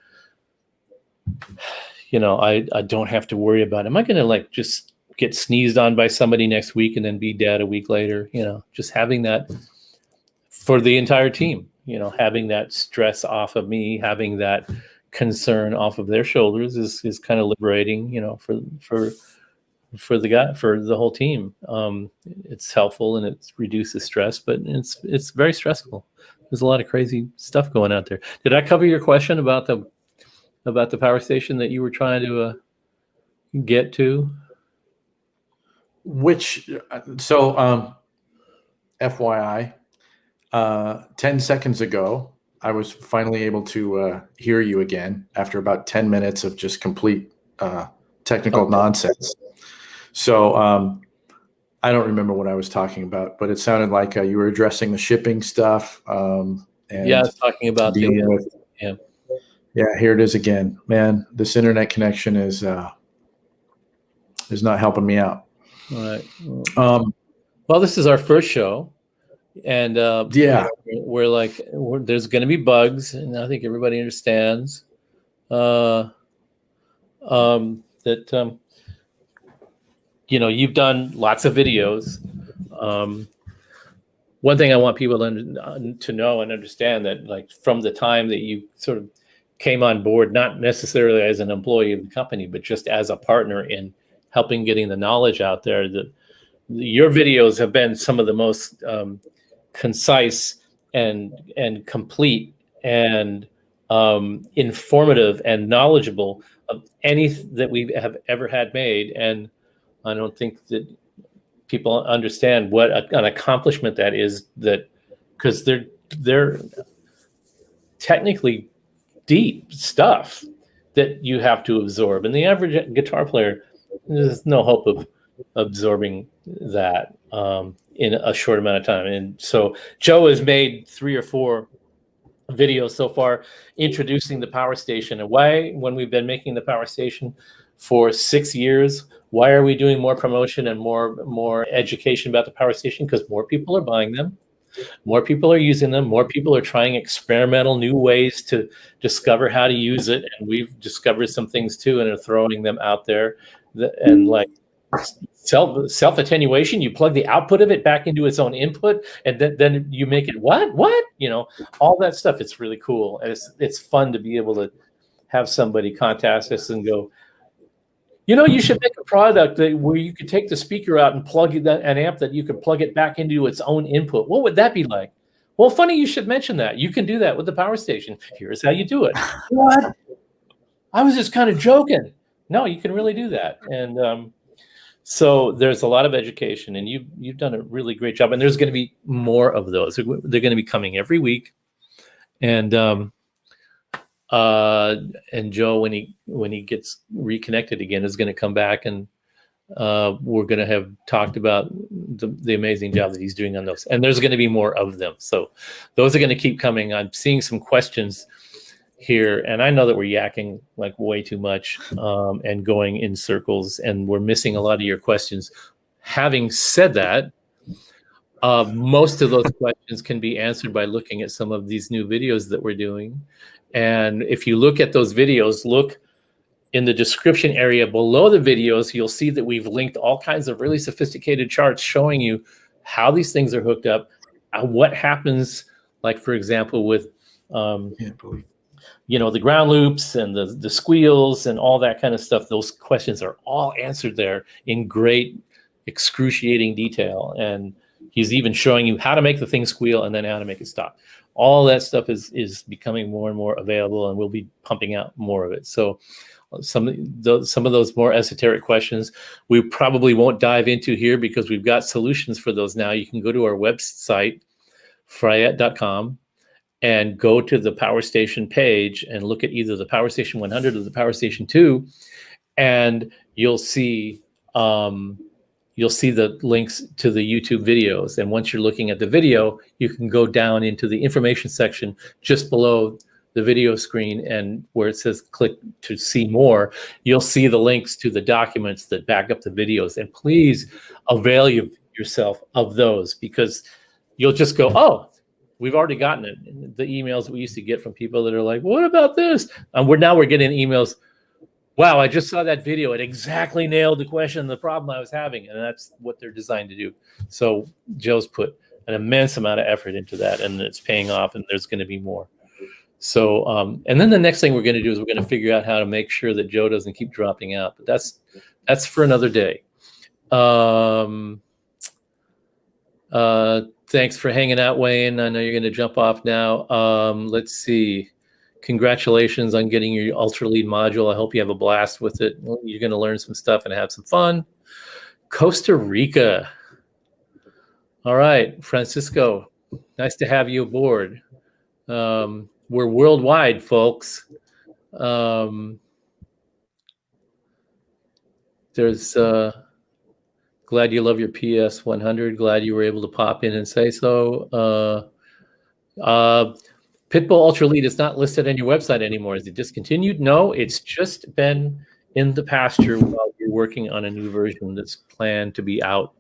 I don't have to worry about, am I going to just get sneezed on by somebody next week and then be dead a week later? Just having that for the entire team, having that stress off of me, having that concern off of their shoulders is kind of liberating, for the whole team. It's helpful and it reduces stress, but it's very stressful. There's a lot of crazy stuff going out there. Did I cover your question about the power station that you were trying to get to? FYI, 10 seconds ago, I was finally able to hear you again after about 10 minutes of just complete technical nonsense. So I don't remember what I was talking about, but it sounded like you were addressing the shipping stuff. And I was talking about Yeah, here it is again. Man, this internet connection is not helping me out. All right. Well, this is our first show, and there's going to be bugs, and I think everybody understands that. You've done lots of videos. One thing I want people to know and understand that, from the time that you sort of came on board, not necessarily as an employee of the company, but just as a partner in helping getting the knowledge out there, that your videos have been some of the most concise and complete and informative and knowledgeable of any that we have ever had made. And I don't think that people understand what an accomplishment that is, that because they're technically deep stuff that you have to absorb. And the average guitar player, there's no hope of absorbing that in a short amount of time. And so Joe has made 3 or 4 videos so far introducing the Power Station. And why, when we've been making the Power Station for 6 years, why are we doing more promotion and more education about the Power Station? Because more people are buying them. More people are using them. More people are trying experimental new ways to discover how to use it. And we've discovered some things too and are throwing them out there. And like self attenuation, you plug the output of it back into its own input, and then you make it what? You know, all that stuff. It's really cool. And it's fun to be able to have somebody contact us and go, you know, you should make a product where you could take the speaker out and plug an amp that you could plug it back into its own input. What would that be like? Well, funny you should mention that. You can do that with the Power Station. Here's how you do it. What? I was just kind of joking. No, you can really do that. And so there's a lot of education, and you've done a really great job. And there's going to be more of those. They're going to be coming every week. And Joe, when he gets reconnected again, is going to come back, and we're going to have talked about the amazing job that he's doing on those. And there's going to be more of them. So those are going to keep coming. I'm seeing some questions here, and I know that we're yakking like way too much and going in circles, and we're missing a lot of your questions. Having said that, most of those questions can be answered by looking at some of these new videos that we're doing. And if you look at those videos, look in the description area below the videos, you'll see that we've linked all kinds of really sophisticated charts showing you how these things are hooked up, what happens, like, for example, with you know, the ground loops and the squeals and all that kind of stuff. Those questions are all answered there in great, excruciating detail. And he's even showing you how to make the thing squeal and then how to make it stop. All that stuff is becoming more and more available, and we'll be pumping out more of it. So some of those more esoteric questions we probably won't dive into here, because we've got solutions for those now. You can go to our website, Fryatt.com, and go to the Power Station page and look at either the Power Station 100 or the Power Station 2, and you'll see the links to the YouTube videos. And once you're looking at the video, you can go down into the information section just below the video screen, and where it says click to see more, you'll see the links to the documents that back up the videos. And please avail yourself of those, because you'll just go, oh, we've already gotten it. The emails that we used to get from people that are like, what about this? And we're getting emails, wow, I just saw that video. It exactly nailed the question, the problem I was having. And that's what they're designed to do. So Joe's put an immense amount of effort into that, and it's paying off, and there's going to be more. So, and then the next thing we're going to do is we're going to figure out how to make sure that Joe doesn't keep dropping out. But that's for another day. Thanks for hanging out, Wayne. I know you're going to jump off now. Let's see. Congratulations on getting your Ultra Lead module. I hope you have a blast with it. You're going to learn some stuff and have some fun. Costa Rica. All right, Francisco, nice to have you aboard. We're worldwide, folks. There's glad you love your PS 100. Glad you were able to pop in and say so. Pitbull Ultra Lead is not listed on your website anymore. Is it discontinued? No, it's just been in the pasture while you're working on a new version that's planned to be out,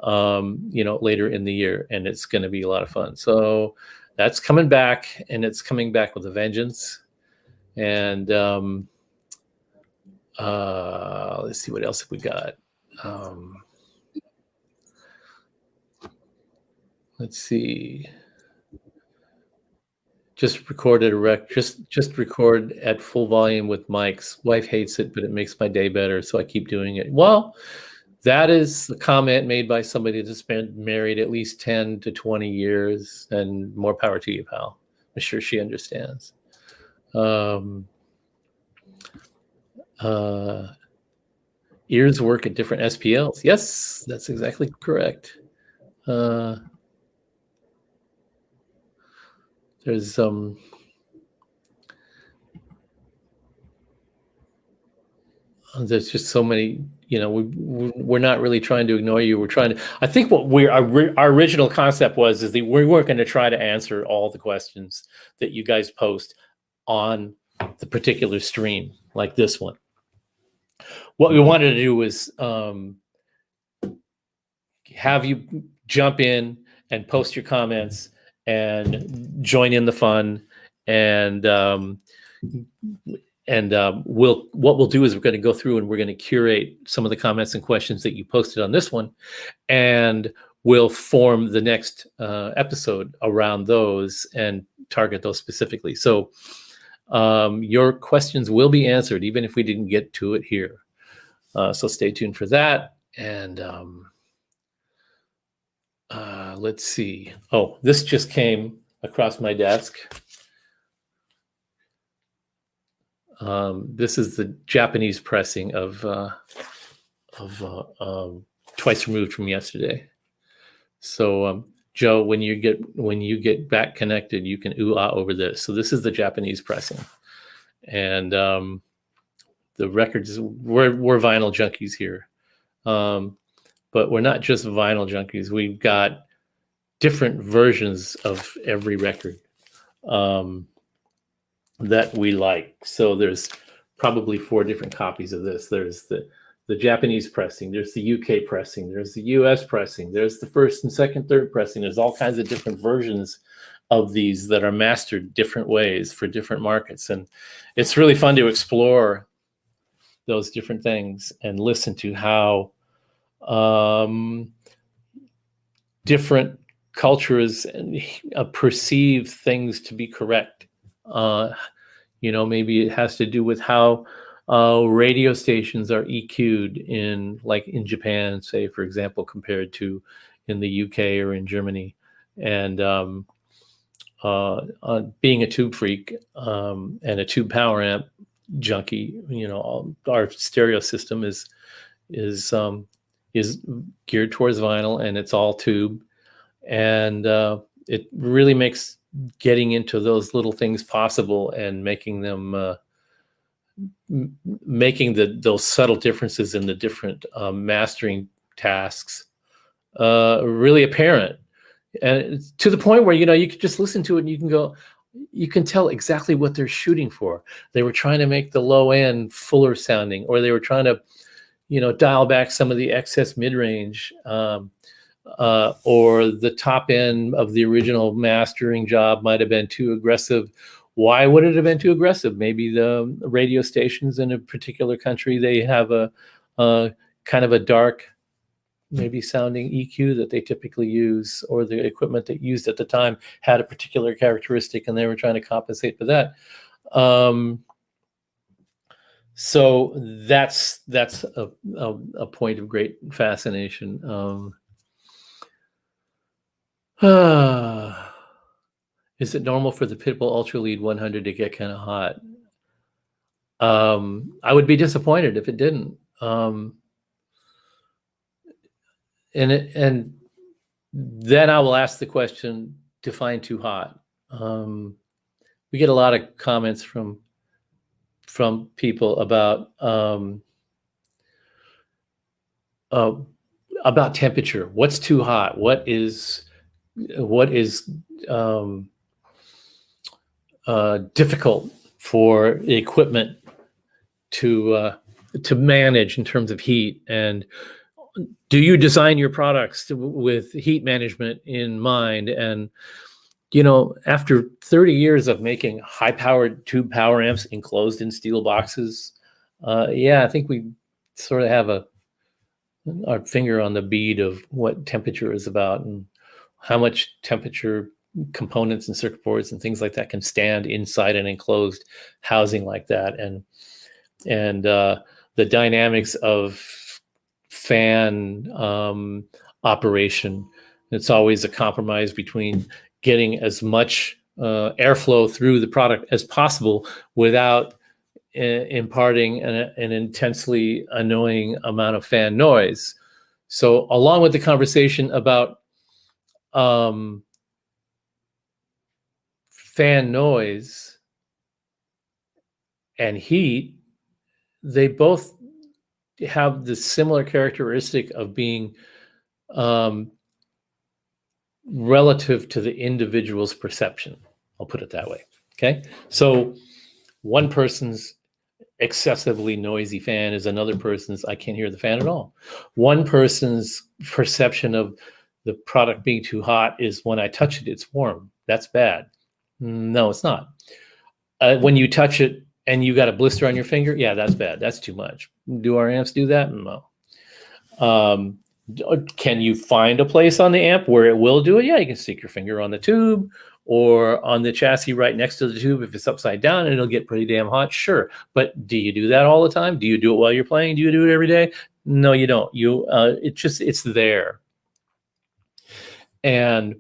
later in the year, and it's going to be a lot of fun. So that's coming back, and it's coming back with a vengeance. And let's see what else have we got. Let's see. Just recorded just record at full volume with mics. Wife hates it, but it makes my day better, so I keep doing it. Well, that is a comment made by somebody that's been married at least 10 to 20 years, and more power to you, pal. I'm sure she understands. Ears work at different SPLs. Yes, that's exactly correct. There's there's just so many, we're not really trying to ignore you. We're trying to, I think what our original concept is that we weren't going to try to answer all the questions that you guys post on the particular stream like this one. What we wanted to do was have you jump in and post your comments and join in the fun. And what we'll do is we're going to go through and we're going to curate some of the comments and questions that you posted on this one, and we'll form the next episode around those and target those specifically. So your questions will be answered even if we didn't get to it here. So stay tuned for that. And let's see. Oh, this just came across my desk. This is the Japanese pressing of Twice Removed from Yesterday. So Joe, when you get back connected, you can ooh-ah over this. So this is the Japanese pressing, and the records. We're vinyl junkies here, but we're not just vinyl junkies. We've got different versions of every record that we like. So there's probably 4 different copies of this. There's the Japanese pressing, there's the UK pressing, there's the US pressing, there's the first and second, third pressing. There's all kinds of different versions of these that are mastered different ways for different markets. And it's really fun to explore those different things and listen to how different cultures perceive things to be correct. Maybe it has to do with how radio stations are EQ'd in Japan, say, for example, compared to in the UK or in Germany. And being a tube freak and a tube power amp junkie, our stereo system is geared towards vinyl, and it's all tube. And it really makes getting into those little things possible and making them those subtle differences in the different mastering tasks really apparent, and to the point where you can just listen to it and you can tell exactly what they're shooting for. They were trying to make the low end fuller sounding, or they were trying to dial back some of the excess mid-range, or the top end of the original mastering job might have been too aggressive. Why would it have been too aggressive? Maybe the radio stations in a particular country, they have a kind of a dark, maybe sounding EQ that they typically use, or the equipment they used at the time had a particular characteristic, and they were trying to compensate for that. So that's a point of great fascination. Is it normal for the Pitbull Ultra Lead 100 to get kind of hot? I would be disappointed if it didn't. And then I will ask the question, define too hot. We get a lot of comments from people about temperature. What's too hot? What is difficult for the equipment to manage in terms of heat? And do you design your products with heat management in mind? And after 30 years of making high-powered tube power amps enclosed in steel boxes, I think we sort of have our finger on the bead of what temperature is about, and how much temperature components and circuit boards and things like that can stand inside an enclosed housing like that, and the dynamics of fan operation. It's always a compromise between getting as much airflow through the product as possible without imparting an intensely annoying amount of fan noise. So along with the conversation about fan noise and heat, they both have the similar characteristic of being relative to the individual's perception. I'll put it that way. Okay. So one person's excessively noisy fan is another person's, I can't hear the fan at all. One person's perception of the product being too hot is when I touch it, it's warm. That's bad. No, it's not. When you touch it and you got a blister on your finger, yeah, that's bad. That's too much. Do our amps do that? No. Can you find a place on the amp where it will do it? Yeah, you can stick your finger on the tube or on the chassis right next to the tube if it's upside down and it'll get pretty damn hot. Sure. But do you do that all the time? Do you do it while you're playing? Do you do it every day? No, you don't. It's there. And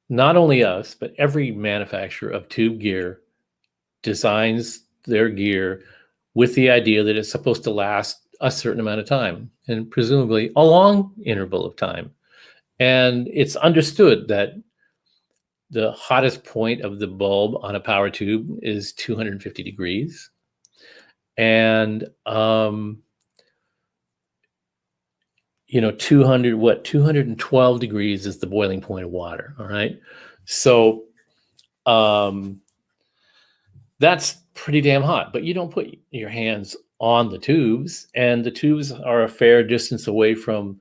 not only us, but every manufacturer of tube gear designs their gear with the idea that it's supposed to last a certain amount of time, and presumably a long interval of time. And it's understood that the hottest point of the bulb on a power tube is 250 degrees. And, 212 degrees is the boiling point of water. All right. So, that's pretty damn hot, but you don't put your hands on the tubes, and the tubes are a fair distance away from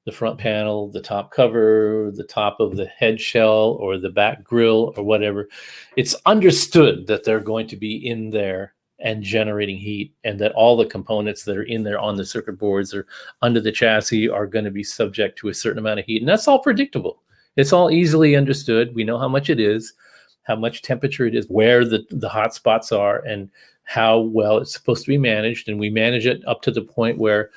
the front panel, the top cover, the top of the head shell, or the back grill, or whatever. It's understood that they're going to be in there and generating heat, and that all the components that are in there on the circuit boards or under the chassis are going to be subject to a certain amount of heat. And that's all predictable. It's all easily understood. We know how much it is, how much temperature it is, where the hot spots are, and how well it's supposed to be managed. And we manage it up to the point where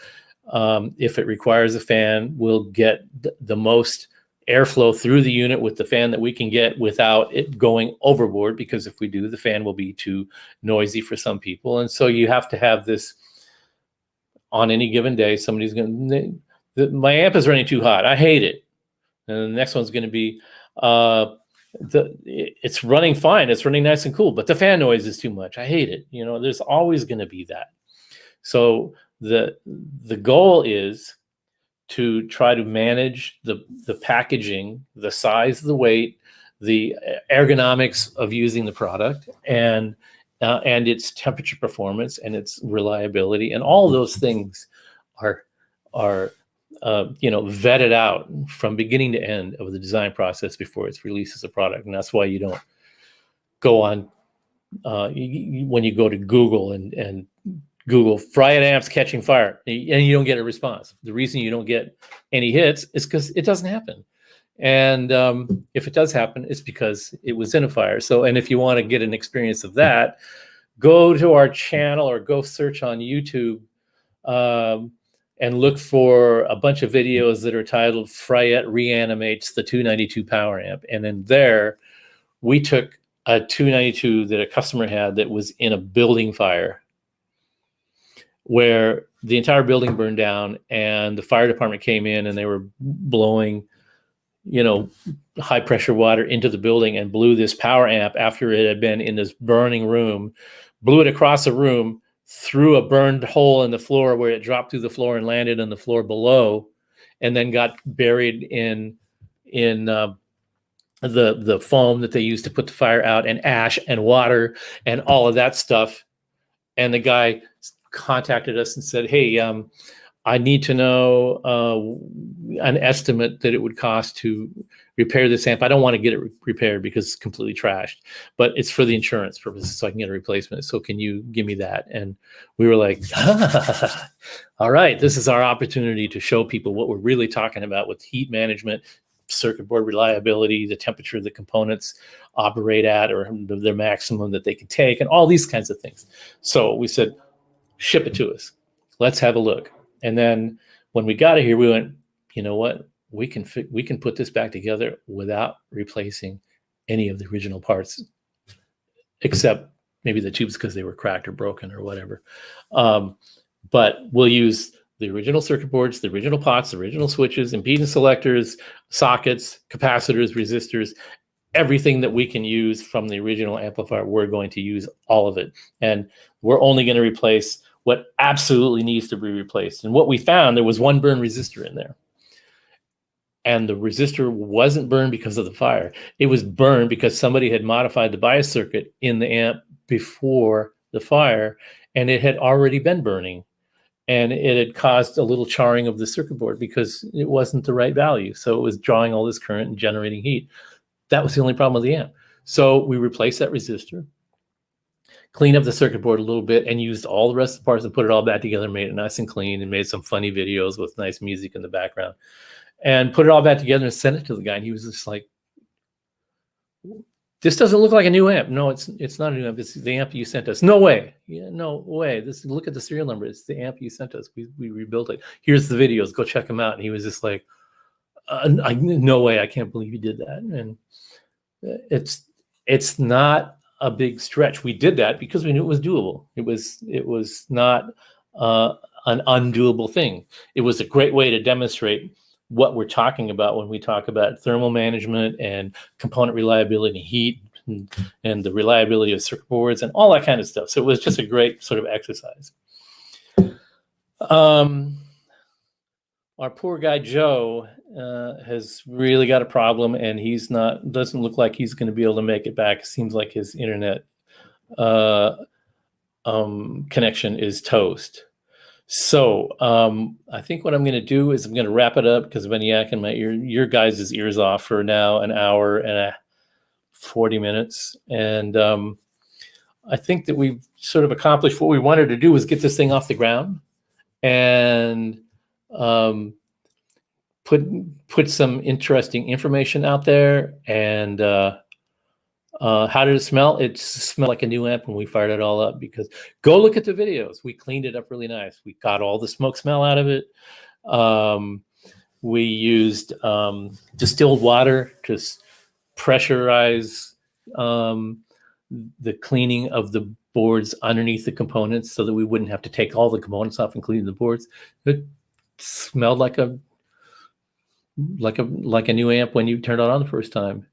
if it requires a fan, we'll get the most airflow through the unit with the fan that we can get without it going overboard, because if we do, the fan will be too noisy for some people. And so you have to have this on any given day. Somebody's going to, my amp is running too hot. I hate it. And the next one's going to be, it's running fine. It's running nice and cool, but the fan noise is too much. I hate it. There's always going to be that. So the goal is to try to manage the packaging, the size, the weight, the ergonomics of using the product, and its temperature performance and its reliability, and all those things are vetted out from beginning to end of the design process before it's released as a product. And that's why you don't go on when you go to Google and Google Hiwatt amps catching fire, and you don't get a response. The reason you don't get any hits is because it doesn't happen. And if it does happen, it's because it was in a fire. So, and if you want to get an experience of that, go to our channel or go search on YouTube and look for a bunch of videos that are titled Hiwatt Reanimates the 292 Power Amp. And then there, we took a 292 that a customer had that was in a building fire, where the entire building burned down, and the fire department came in and they were blowing, high pressure water into the building, and blew this power amp after it had been in this burning room, blew it across the room, through a burned hole in the floor where it dropped through the floor and landed on the floor below, and then got buried in the foam that they used to put the fire out, and ash and water and all of that stuff. And the guy contacted us and said, hey, I need to know an estimate that it would cost to repair this amp. I don't want to get it repaired because it's completely trashed, but it's for the insurance purposes, so I can get a replacement. So can you give me that? And we were like, all right, this is our opportunity to show people what we're really talking about with heat management, circuit board reliability, the temperature the components operate at, or their maximum that they can take, and all these kinds of things. So we said, ship it to us. Let's have a look. And then when we got it here, we went, you know what? We can put this back together without replacing any of the original parts, except maybe the tubes because they were cracked or broken or whatever. But we'll use the original circuit boards, the original pots, the original switches, impedance selectors, sockets, capacitors, resistors, everything that we can use from the original amplifier. We're going to use all of it. And we're only going to replace what absolutely needs to be replaced. And what we found, there was one burn resistor in there. And the resistor wasn't burned because of the fire. It was burned because somebody had modified the bias circuit in the amp before the fire, and it had already been burning. And it had caused a little charring of the circuit board because it wasn't the right value. So it was drawing all this current and generating heat. That was the only problem with the amp. So we replaced that resistor, cleaned up the circuit board a little bit, and used all the rest of the parts and put it all back together, made it nice and clean, and made some funny videos with nice music in the background. And put it all back together and sent it to the guy. And he was just like, this doesn't look like a new amp. No, it's not a new amp. It's the amp you sent us. No way. Yeah, no way. Look at the serial number. It's the amp you sent us. We rebuilt it. Here's the videos. Go check them out. And he was just like, no way. I can't believe you did that. And it's not a big stretch. We did that because we knew it was doable. It was not an undoable thing. It was a great way to demonstrate what we're talking about when we talk about thermal management and component reliability, heat, and the reliability of circuit boards and all that kind of stuff. So it was just a great sort of exercise. Our poor guy Joe has really got a problem, and doesn't look like he's going to be able to make it back. It seems like his internet connection is toast. So I think what I'm going to do is I'm going to wrap it up because I've been yakking my your guys' ears off for now an hour and 40 minutes. And I think that we've sort of accomplished what we wanted to do, was get this thing off the ground and put some interesting information out there. And how did it smell? It smelled like a new amp when we fired it all up, because go look at the videos. We cleaned it up really nice. We got all the smoke smell out of it. We used distilled water to pressurize the cleaning of the boards underneath the components so that we wouldn't have to take all the components off and clean the boards. It smelled like a new amp when you turned it on the first time.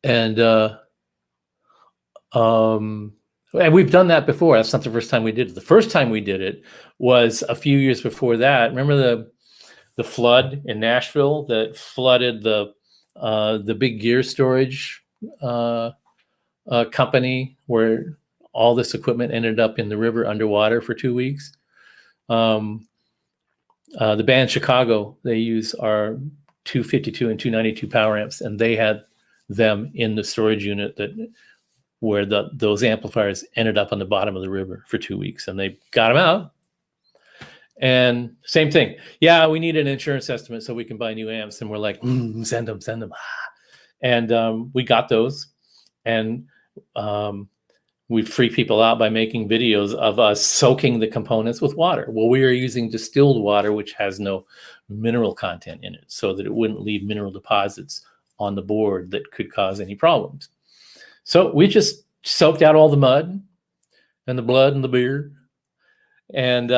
And we've done that before. That's not the first time we did it. The first time we did it was a few years before that. Remember the flood in Nashville that flooded the big gear storage company, where all this equipment ended up in the river underwater for 2 weeks? The band Chicago, they use our 252 and 292 power amps, and they had them in the storage unit where those amplifiers ended up on the bottom of the river for 2 weeks, and they got them out. And same thing. Yeah, we need an insurance estimate so we can buy new amps. And we're like, send them. And we got those. And we free people out by making videos of us soaking the components with water. Well, we are using distilled water, which has no mineral content in it, so that it wouldn't leave mineral deposits on the board that could cause any problems. So we just soaked out all the mud and the blood and the beer, and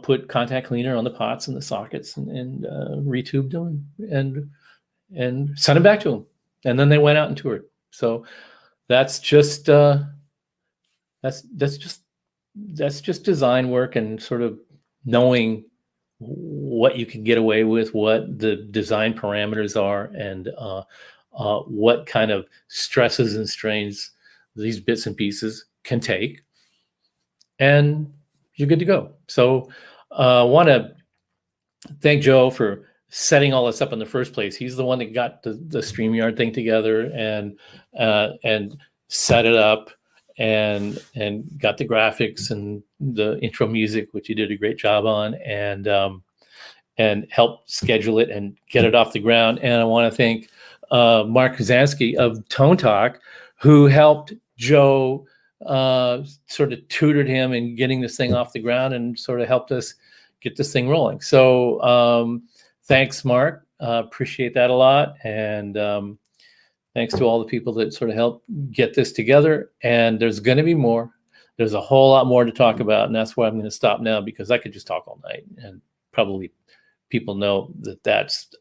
put contact cleaner on the pots and the sockets, and retubed them and sent them back to them. And then they went out and toured. So that's just design work and sort of knowing what you can get away with, what the design parameters are, and what kind of stresses and strains these bits and pieces can take, and you're good to go. So I want to thank Joe for setting all this up in the first place. He's the one that got the StreamYard thing together and set it up and got the graphics and the intro music, which he did a great job on, and helped schedule it and get it off the ground. And I want to thank Mark Kazansky of Tone Talk, who helped Joe, sort of tutored him in getting this thing off the ground and sort of helped us get this thing rolling. So thanks, Mark. Appreciate that a lot. And thanks to all the people that sort of helped get this together. And there's going to be more. There's a whole lot more to talk about. And that's why I'm going to stop now, because I could just talk all night. And probably people know that that's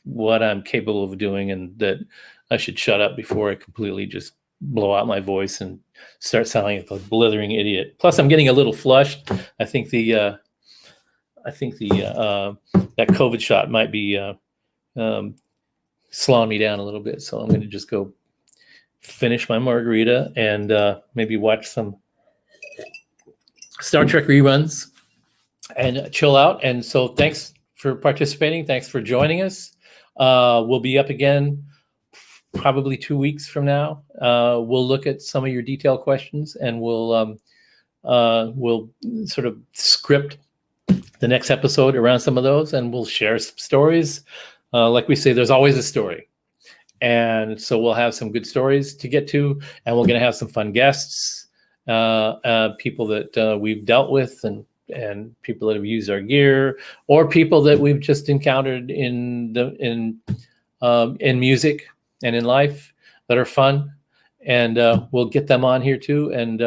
what I'm capable of doing, and that I should shut up before I completely just blow out my voice and start sounding like a blithering idiot. Plus, I'm getting a little flushed. I think that COVID shot might be slowing me down a little bit. So I'm going to just go finish my margarita and maybe watch some Star Trek reruns and chill out. And so thanks for participating. Thanks for joining us. We'll be up again probably 2 weeks from now. We'll look at some of your detailed questions, and we'll sort of script the next episode around some of those, and we'll share some stories. Like we say, there's always a story. And so we'll have some good stories to get to, and we're going to have some fun guests, people that we've dealt with, and people that have used our gear, or people that we've just encountered in music and in life that are fun. And we'll get them on here too. And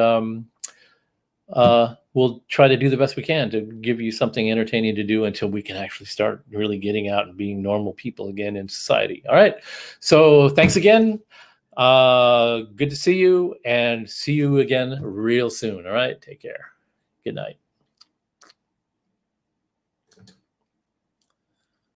we'll try to do the best we can to give you something entertaining to do until we can actually start really getting out and being normal people again in society. All right. So thanks again. Good to see you, and see you again real soon. All right. Take care. Good night.